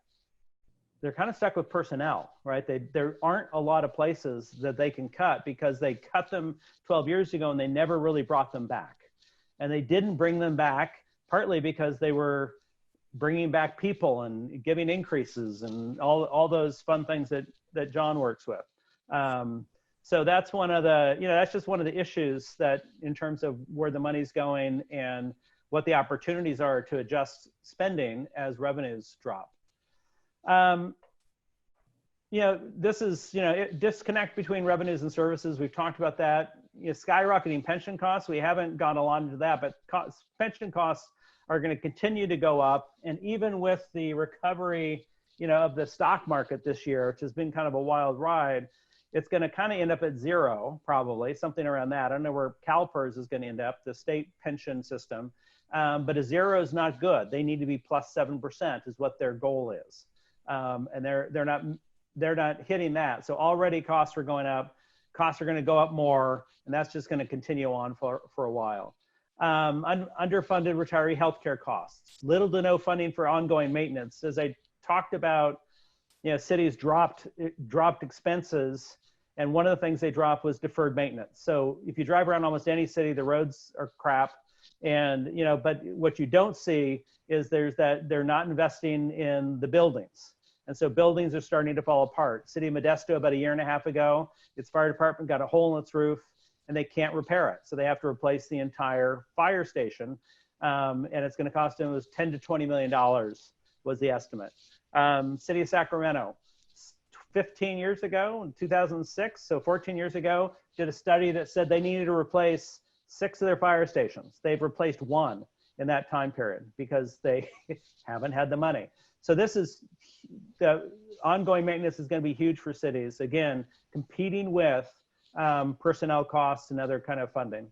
they're kind of stuck with personnel, right? There aren't a lot of places that they can cut because they cut them 12 years ago and they never really brought them back. And they didn't bring them back partly because they were bringing back people and giving increases and all those fun things that John works with. So that's one of the, that's just one of the issues that in terms of where the money's going and what the opportunities are to adjust spending as revenues drop. This is, disconnect between revenues and services. We've talked about that. skyrocketing pension costs. We haven't gone a lot into that, but pension costs are going to continue to go up. And even with the recovery, of the stock market this year, which has been kind of a wild ride, it's going to kind of end up at zero, probably something around that. I don't know where CalPERS is going to end up, the state pension system, but a zero is not good. They need to be plus 7% is what their goal is, and they're not hitting that. So already costs are going up. Costs are going to go up more, and that's just going to continue on for a while. Underfunded retiree healthcare costs, little to no funding for ongoing maintenance. As I talked about, cities dropped expenses, and one of the things they dropped was deferred maintenance. So if you drive around almost any city, the roads are crap, and but what you don't see is they're not investing in the buildings, and so buildings are starting to fall apart. City of Modesto, about a year and a half ago, its fire department got a hole in its roof, and they can't repair it, so they have to replace the entire fire station, and it's going to cost them, it was $10 to $20 million was the estimate. City of Sacramento, 15 years ago, in 2006, so 14 years ago, did a study that said they needed to replace 6 of their fire stations. They've replaced 1 in that time period because they haven't had the money. So this is, the ongoing maintenance is going to be huge for cities. Again, competing with personnel costs and other kind of funding.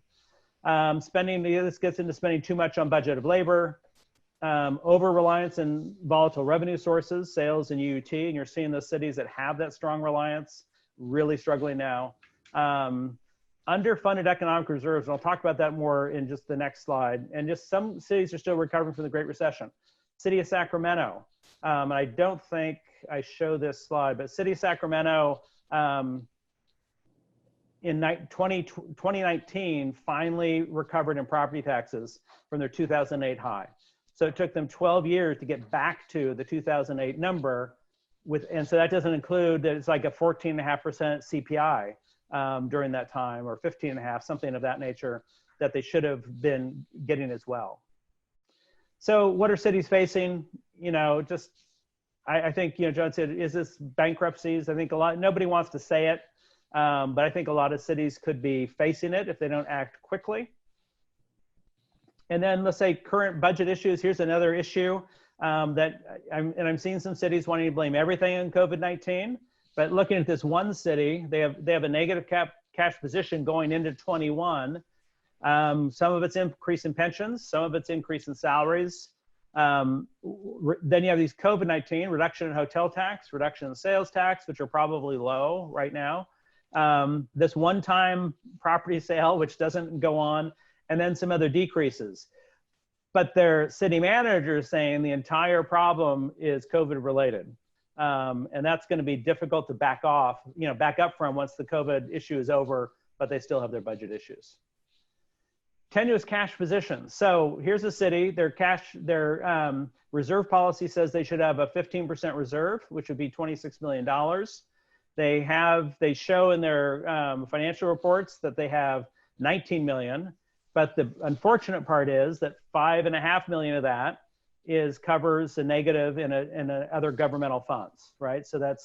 Spending, this gets into spending too much on budgeted labor, over-reliance in volatile revenue sources, sales and UUT, and you're seeing the cities that have that strong reliance really struggling now. Underfunded economic reserves, and I'll talk about that more in just the next slide, and just some cities are still recovering from the Great Recession. City of Sacramento, and I don't think I show this slide, but City of Sacramento in 2019 finally recovered in property taxes from their 2008 high. So it took them 12 years to get back to the 2008 number, and so that doesn't include that it's like a 14.5% CPI during that time, or 15.5, something of that nature, that they should have been getting as well. So what are cities facing? I think, John said, is this bankruptcies? I think nobody wants to say it, but I think a lot of cities could be facing it if they don't act quickly. And then let's say current budget issues. Here's another issue that I'm seeing some cities wanting to blame everything on COVID-19. But looking at this one city, they have a negative cash position going into 21. Some of it's increase in pensions, some of it's increase in salaries. Then you have these COVID-19, reduction in hotel tax, reduction in sales tax, which are probably low right now. This one-time property sale, which doesn't go on, and then some other decreases. But their city manager is saying the entire problem is COVID related. And that's going to be difficult to back up from once the COVID issue is over, but they still have their budget issues. Tenuous cash positions. So here's a city, their reserve policy says they should have a 15% reserve, which would be $26 million. They show in their financial reports that they have 19 million. But the unfortunate part is that $5.5 million of that covers a negative in other governmental funds, right? So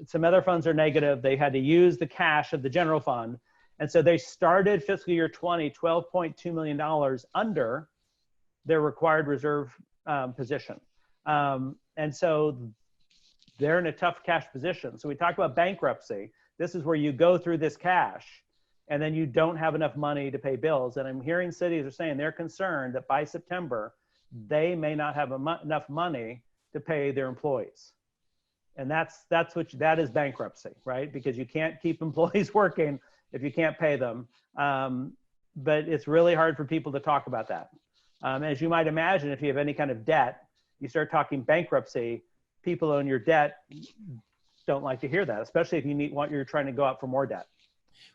some other funds are negative. They had to use the cash of the general fund. And so they started fiscal year 20, $12.2 million under their required reserve position. And so they're in a tough cash position. So we talked about bankruptcy. This is where you go through this cash and then you don't have enough money to pay bills. And I'm hearing cities are saying they're concerned that by September, they may not have enough money to pay their employees. And that is bankruptcy, right? Because you can't keep employees working if you can't pay them. But it's really hard for people to talk about that. As you might imagine, if you have any kind of debt, you start talking bankruptcy, people own your debt don't like to hear that, especially if you're trying to go out for more debt.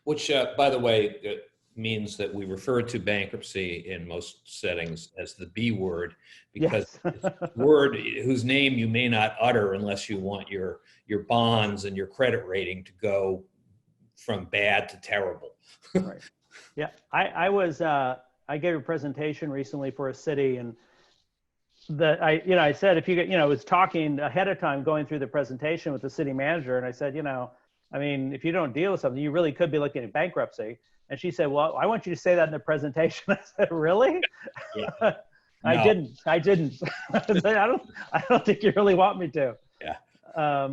Which, by the way, means that we refer to bankruptcy in most settings as the B word, because yes. It's a word whose name you may not utter unless you want your bonds and your credit rating to go from bad to terrible. Right. Yeah, I gave a presentation recently for a city, and I said, if you get, was talking ahead of time, going through the presentation with the city manager, and I said, if you don't deal with something, you really could be looking at bankruptcy. And she said, well, I want you to say that in the presentation. I said, really? Yeah. I No. didn't. I said, I don't think you really want me to. Yeah.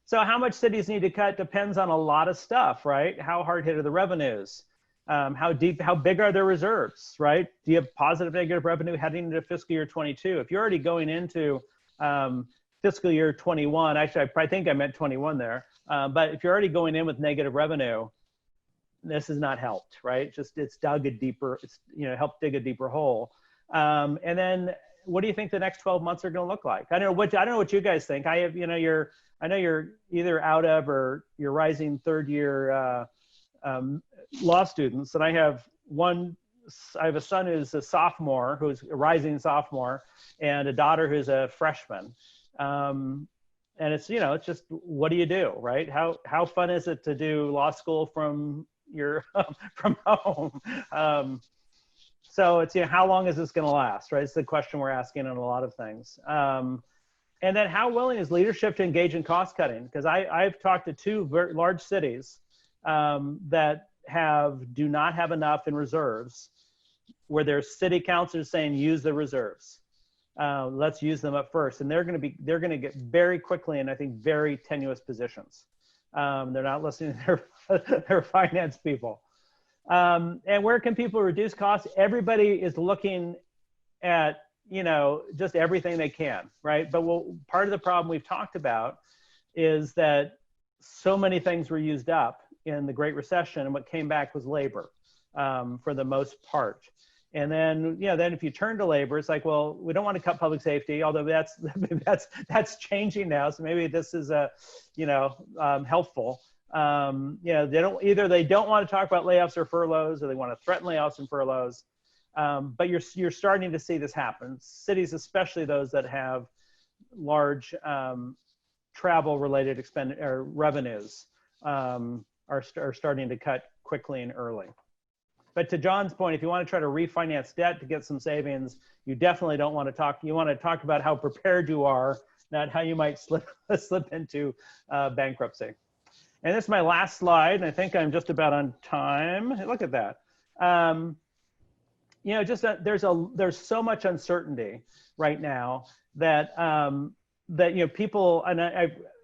So how much cities need to cut depends on a lot of stuff, right? How hard hit are the revenues? How big are their reserves, right? Do you have positive, negative revenue heading into fiscal year 22? If you're already going into fiscal year 21, actually, I think I meant 21 there. But if you're already going in with negative revenue, this has not helped, right? It's dug a deeper, helped dig a deeper hole. And then what do you think the next 12 months are going to look like? I don't know what you guys think. I know you're either out of or you're rising third year law students, and I have a son who's a sophomore, who's a rising sophomore, and a daughter who's a freshman. And it's just, what do you do, right? How fun is it to do law school from from home? So it's, how long is this going to last, right? It's the question we're asking on a lot of things. And then how willing is leadership to engage in cost cutting? Because I've talked to two very large cities that do not have enough in reserves, where their city councilors saying, use the reserves. Let's use them up first. And they're going to get very quickly in, I think, very tenuous positions. They're not listening to their finance people. And where can people reduce costs? Everybody is looking at, just everything they can, right? But part of the problem we've talked about is that so many things were used up in the Great Recession, and what came back was labor for the most part. And then, then if you turn to labor, it's like, well, we don't want to cut public safety, although that's changing now. So maybe this is helpful. They don't want to talk about layoffs or furloughs, or they want to threaten layoffs and furloughs. But you're starting to see this happen. Cities, especially those that have large travel-related revenues, are starting to cut quickly and early. But to John's point, if you want to try to refinance debt to get some savings, you definitely don't want to talk. You want to talk about how prepared you are, not how you might slip into bankruptcy. And this is my last slide, and I think I'm just about on time. Look at that. There's so much uncertainty right now that people, and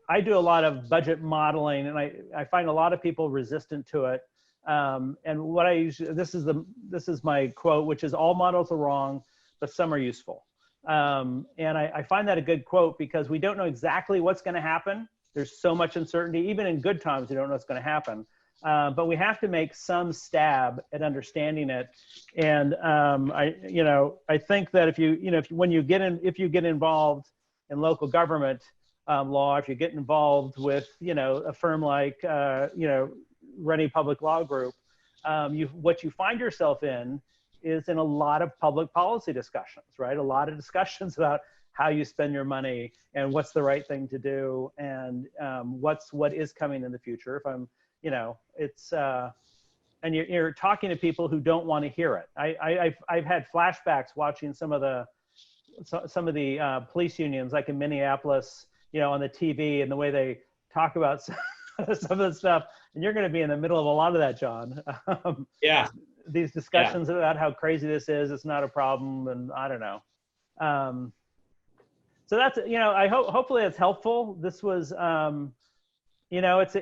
I do a lot of budget modeling, and I find a lot of people resistant to it. And what I usually, this is my quote, which is, all models are wrong, but some are useful. And I find that a good quote, because we don't know exactly what's going to happen. There's so much uncertainty. Even in good times, we don't know what's going to happen. But we have to make some stab at understanding it. And I think that if you get involved in local government law, if you get involved with a firm like Rennie Public Law Group, what you find yourself in is in a lot of public policy discussions, right? A lot of discussions about how you spend your money and what's the right thing to do, and what is coming in the future. If I'm, and you're talking to people who don't want to hear it. I've had flashbacks watching some of the police unions, like in Minneapolis, on the TV, and the way they talk about some of the stuff. And you're going to be in the middle of a lot of that, John. Yeah. These discussions about how crazy this is, it's not a problem, and I don't know. So that's, I hope, hopefully it's helpful. This was, it's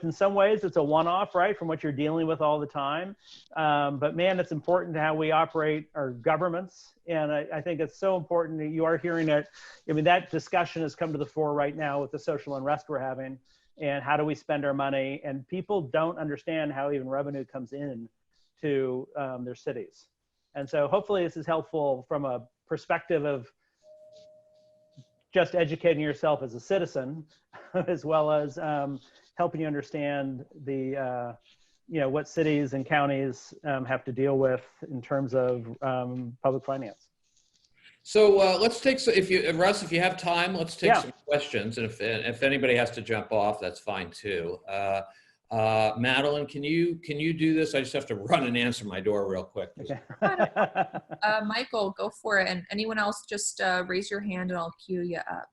in some ways it's a one-off, right, from what you're dealing with all the time. But man, it's important to how we operate our governments. And I think it's so important that you are hearing it. I mean, that discussion has come to the fore right now with the social unrest we're having, and how do we spend our money? And people don't understand how even revenue comes in to their cities. And so hopefully this is helpful from a perspective of just educating yourself as a citizen, as well as helping you understand the, what cities and counties have to deal with in terms of public finance. So let's take, Russ, if you have time, let's take some questions. And if anybody has to jump off, that's fine too. Madeline, can you do this? I just have to run and answer my door real quick. Okay. Michael, go for it. And anyone else, just raise your hand and I'll cue you up.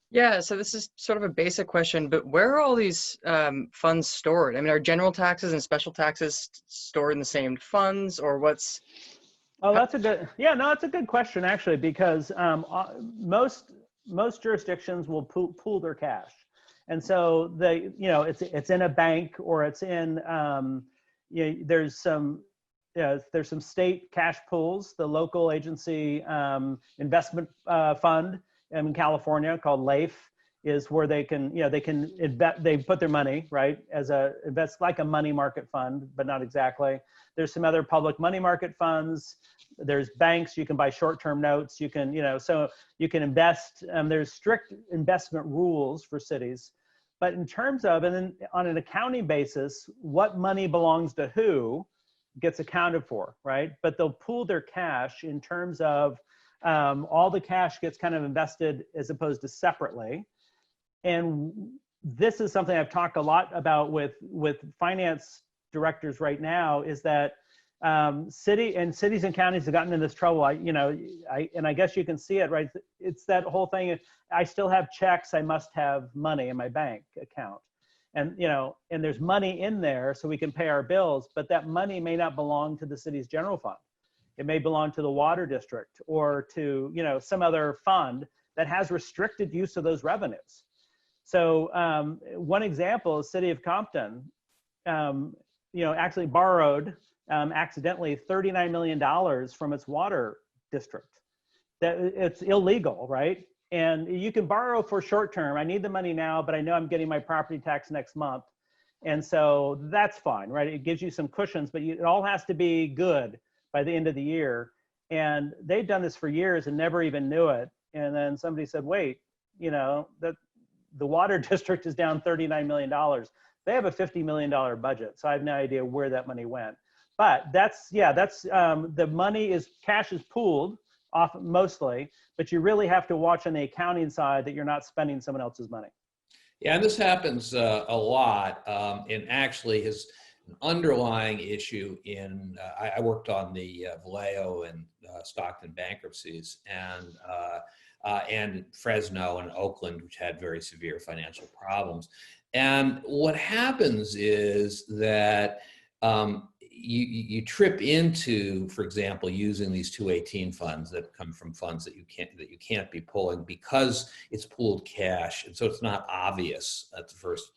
Yeah, so this is sort of a basic question, but where are all these funds stored? I mean, are general taxes and special taxes stored in the same funds, or what's? Oh, that's a good, yeah, no, that's a good question actually, because most jurisdictions will pool their cash. And so it's in a bank, or it's in, there's some state cash pools. The local agency investment fund in California called LAIF is where they can, they put their money, right, as invest like a money market fund, but not exactly. There's some other public money market funds. There's banks, you can buy short-term notes. You can, so you can invest. There's strict investment rules for cities. But in terms of, and then on an accounting basis, what money belongs to who gets accounted for, right? But they'll pool their cash in terms of all the cash gets kind of invested as opposed to separately. And this is something I've talked a lot about with finance directors right now, is that cities and counties have gotten in this trouble. I guess you can see it, right? It's that whole thing. I still have checks. I must have money in my bank account. And, and there's money in there so we can pay our bills, but that money may not belong to the city's general fund. It may belong to the water district or to, some other fund that has restricted use of those revenues. So one example is City of Compton, actually borrowed accidentally $39 million from its water district. That it's illegal, right? And you can borrow for short term. I need the money now, but I know I'm getting my property tax next month. And so that's fine, right? It gives you some cushions, but it all has to be good by the end of the year. And they've done this for years and never even knew it. And then somebody said, wait, that the water district is down $39 million. They have a $50 million budget. So I have no idea where that money went. But that's the money cash is pooled off mostly, but you really have to watch on the accounting side that you're not spending someone else's money. Yeah, and this happens a lot. And actually is an underlying issue in, I worked on the Vallejo and Stockton bankruptcies, and Fresno and Oakland, which had very severe financial problems. And what happens is that you trip into, for example, using these 218 funds that come from funds that you can't be pulling because it's pooled cash, and so it's not obvious at the first,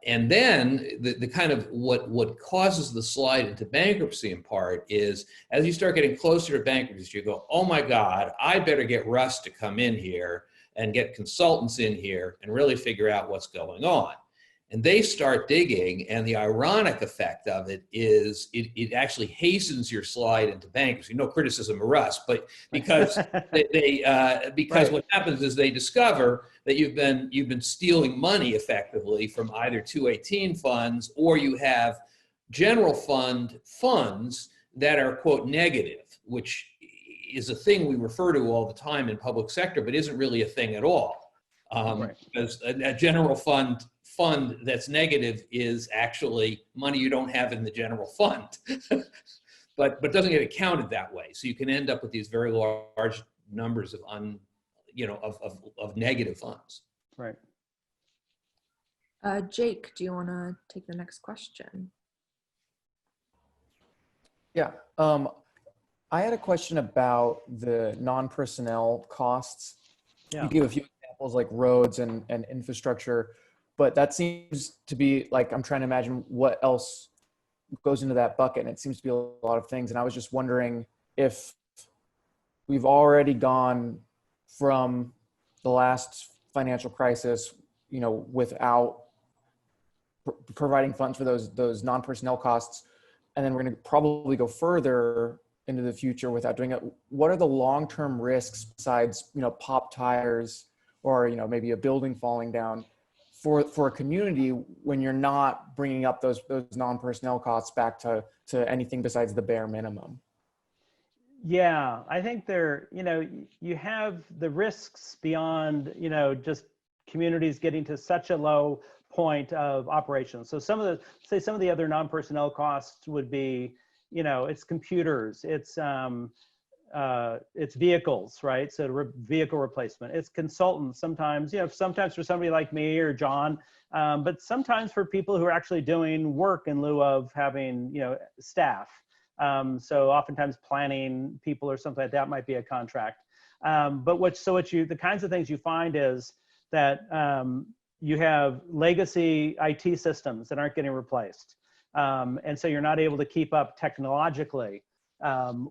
and then the kind of what causes the slide into bankruptcy in part is as you start getting closer to bankruptcy, you go, oh my God, I better get Russ to come in here and get consultants in here and really figure out what's going on. And they start digging, and the ironic effect of it is it actually hastens your slide into bankruptcy. No criticism of Russ, but because because what happens is they discover that you've been stealing money effectively from either 218 funds, or you have general fund funds that are, quote, negative, which is a thing we refer to all the time in public sector, but isn't really a thing at all. Because a general fund that's negative is actually money you don't have in the general fund, but doesn't get accounted that way. So you can end up with these very large numbers of of negative funds. Right. Jake, do you want to take the next question? Yeah. I had a question about the non-personnel costs. Yeah. You gave a few examples like roads and infrastructure, but that seems to be like, I'm trying to imagine what else goes into that bucket, and it seems to be a lot of things. And I was just wondering if we've already gone from the last financial crisis, without providing funds for those non-personnel costs, and then we're going to probably go further into the future without doing it. What are the long-term risks besides, pop tires or, maybe a building falling down for a community when you're not bringing up those non-personnel costs back to anything besides the bare minimum? Yeah, I think you have the risks beyond, just communities getting to such a low point of operations. So some of the other non-personnel costs would be, it's computers, it's it's vehicles, right? So vehicle replacement. It's consultants sometimes, sometimes for somebody like me or John, but sometimes for people who are actually doing work in lieu of having, staff. So oftentimes planning people or something like that might be a contract. But the kinds of things you find is that you have legacy IT systems that aren't getting replaced. And so you're not able to keep up technologically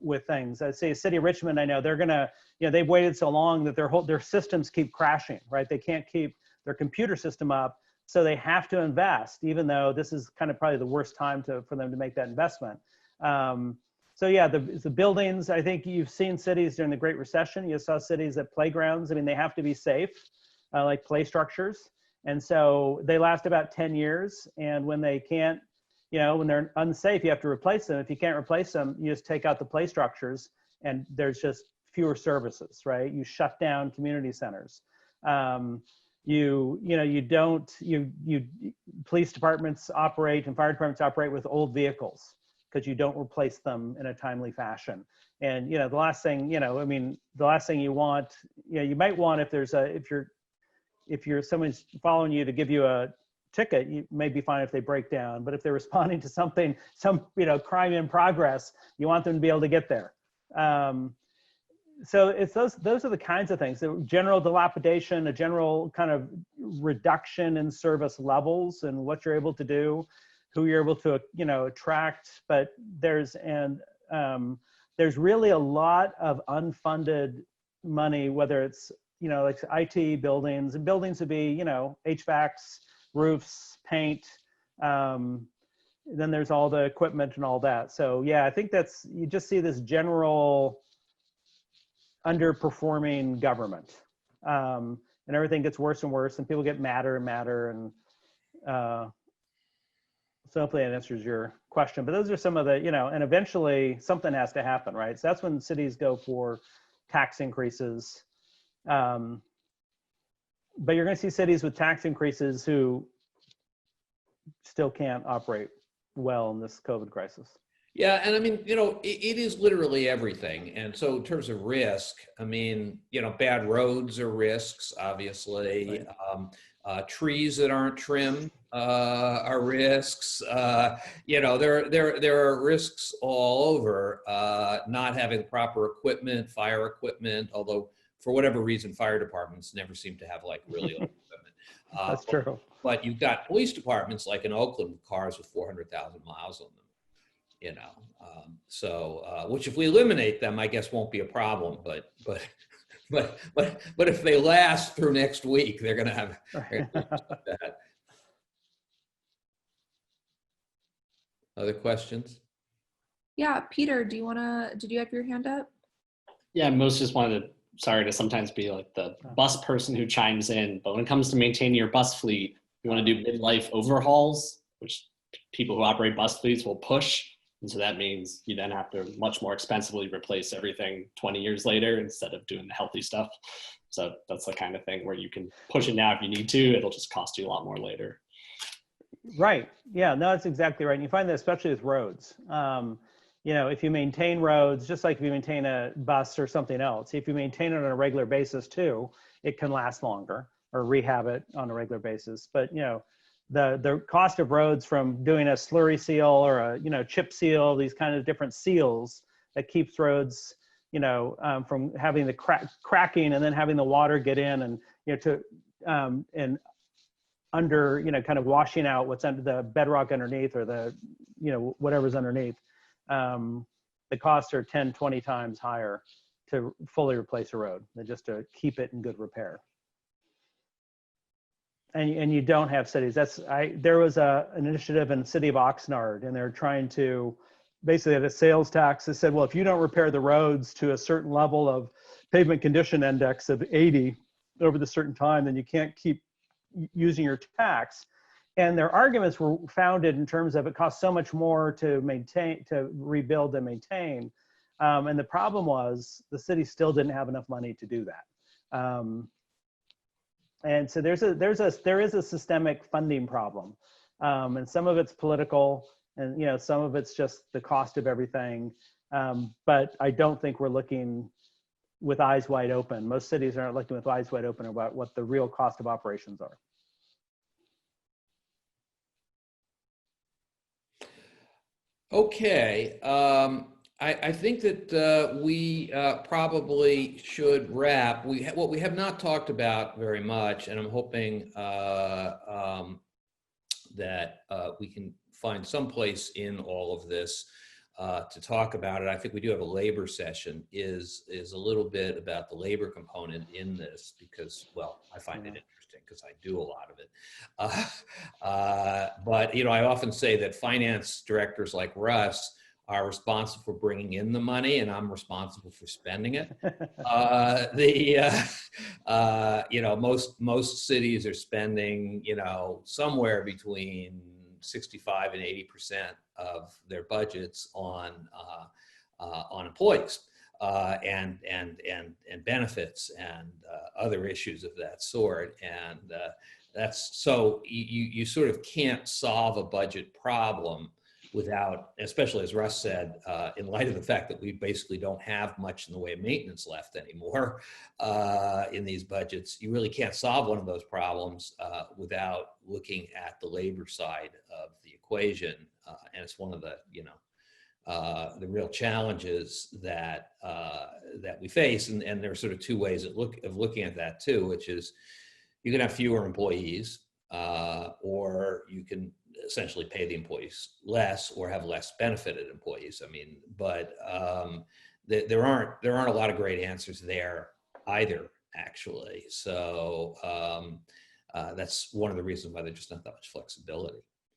with things. I'd say City of Richmond, I know they're gonna, they've waited so long that their systems keep crashing, right? They can't keep their computer system up, so they have to invest, even though this is kind of probably the worst time for them to make that investment. So yeah, the buildings, I think you've seen cities during the Great Recession. You saw cities at playgrounds. I mean, they have to be safe, like play structures. And so they last about 10 years. And when they can't, when they're unsafe, you have to replace them. If you can't replace them, you just take out the play structures and there's just fewer services, right? You shut down community centers. Police departments operate and fire departments operate with old vehicles because you don't replace them in a timely fashion. And, the last thing, the last thing you want, you might want if someone's following you to give you a ticket, you may be fine if they break down, but if they're responding to some crime in progress, you want them to be able to get there. So it's those are the kinds of things. So general dilapidation, a general kind of reduction in service levels and what you're able to do, who you're able to attract. But there's really a lot of unfunded money, whether it's like IT buildings, and buildings would be HVACs, roofs, paint. Then there's all the equipment and all that. So yeah, I think you just see this general underperforming government, and everything gets worse and worse, and people get madder and madder, and so hopefully that answers your question. But those are some of the, and eventually something has to happen, right? So that's when cities go for tax increases. But you're going to see cities with tax increases who still can't operate well in this COVID crisis. Yeah, and I mean, it is literally everything. And so in terms of risk, I mean, bad roads are risks, obviously. Right. Trees that aren't trimmed are risks. There are risks all over. Not having proper equipment, fire equipment, although for whatever reason, fire departments never seem to have like really old equipment. That's true. But you've got police departments like in Oakland with cars with 400,000 miles on them. Which if we eliminate them, I guess won't be a problem. But if they last through next week, they're going to have that. Other questions? Yeah, Peter, did you have your hand up? Yeah, most just wanted to, sorry to sometimes be like the bus person who chimes in, but when it comes to maintaining your bus fleet, you want to do midlife overhauls, which people who operate bus fleets will push. And so that means you then have to much more expensively replace everything 20 years later instead of doing the healthy stuff. So that's the kind of thing where you can push it now if you need to. It'll just cost you a lot more later. Right. Yeah, no, that's exactly right. And you find that especially with roads. If you maintain roads, just like if you maintain a bus or something else, if you maintain it on a regular basis too, it can last longer, or rehab it on a regular basis. But, the cost of roads from doing a slurry seal or a chip seal, these kind of different seals that keeps roads from having the cracking and then having the water get in and and under kind of washing out what's under the bedrock underneath or the whatever's underneath. The costs are 10-20 times higher to fully replace a road than just to keep it in good repair. And you don't have cities. There was an initiative in the city of Oxnard, and they're trying to basically have a sales tax that said, well, if you don't repair the roads to a certain level of pavement condition index of 80 over the certain time, then you can't keep using your tax. And their arguments were founded in terms of it costs so much more to rebuild and maintain. And the problem was the city still didn't have enough money to do that. And so there is a systemic funding problem, and some of it's political, and some of it's just the cost of everything. But I don't think we're looking with eyes wide open. Most cities aren't looking with eyes wide open about what the real cost of operations are. Okay. I think that we probably should wrap. What we have not talked about very much, and I'm hoping that we can find some place in all of this to talk about it. I think we do have a labor session, is a little bit about the labor component in this, because, well, I find it interesting because I do a lot of it. But, you know, I often say that finance directors like Russ are responsible for bringing in the money, and I'm responsible for spending it. You know, most cities are spending, you know, somewhere between 65 and 80% of their budgets on employees and benefits and other issues of that sort. And that's so you sort of can't solve a budget problem without, especially as Russ said, in light of the fact that we basically don't have much in the way of maintenance left anymore in these budgets. You really can't solve one of those problems without looking at the labor side of the equation. And it's one of the, you know, the real challenges that that we face. And there are sort of two ways of looking at that too, which is you can have fewer employees or you can essentially pay the employees less or have less benefited employees. I mean, but there aren't a lot of great answers there either, actually. So that's one of the reasons why there's just not that much flexibility.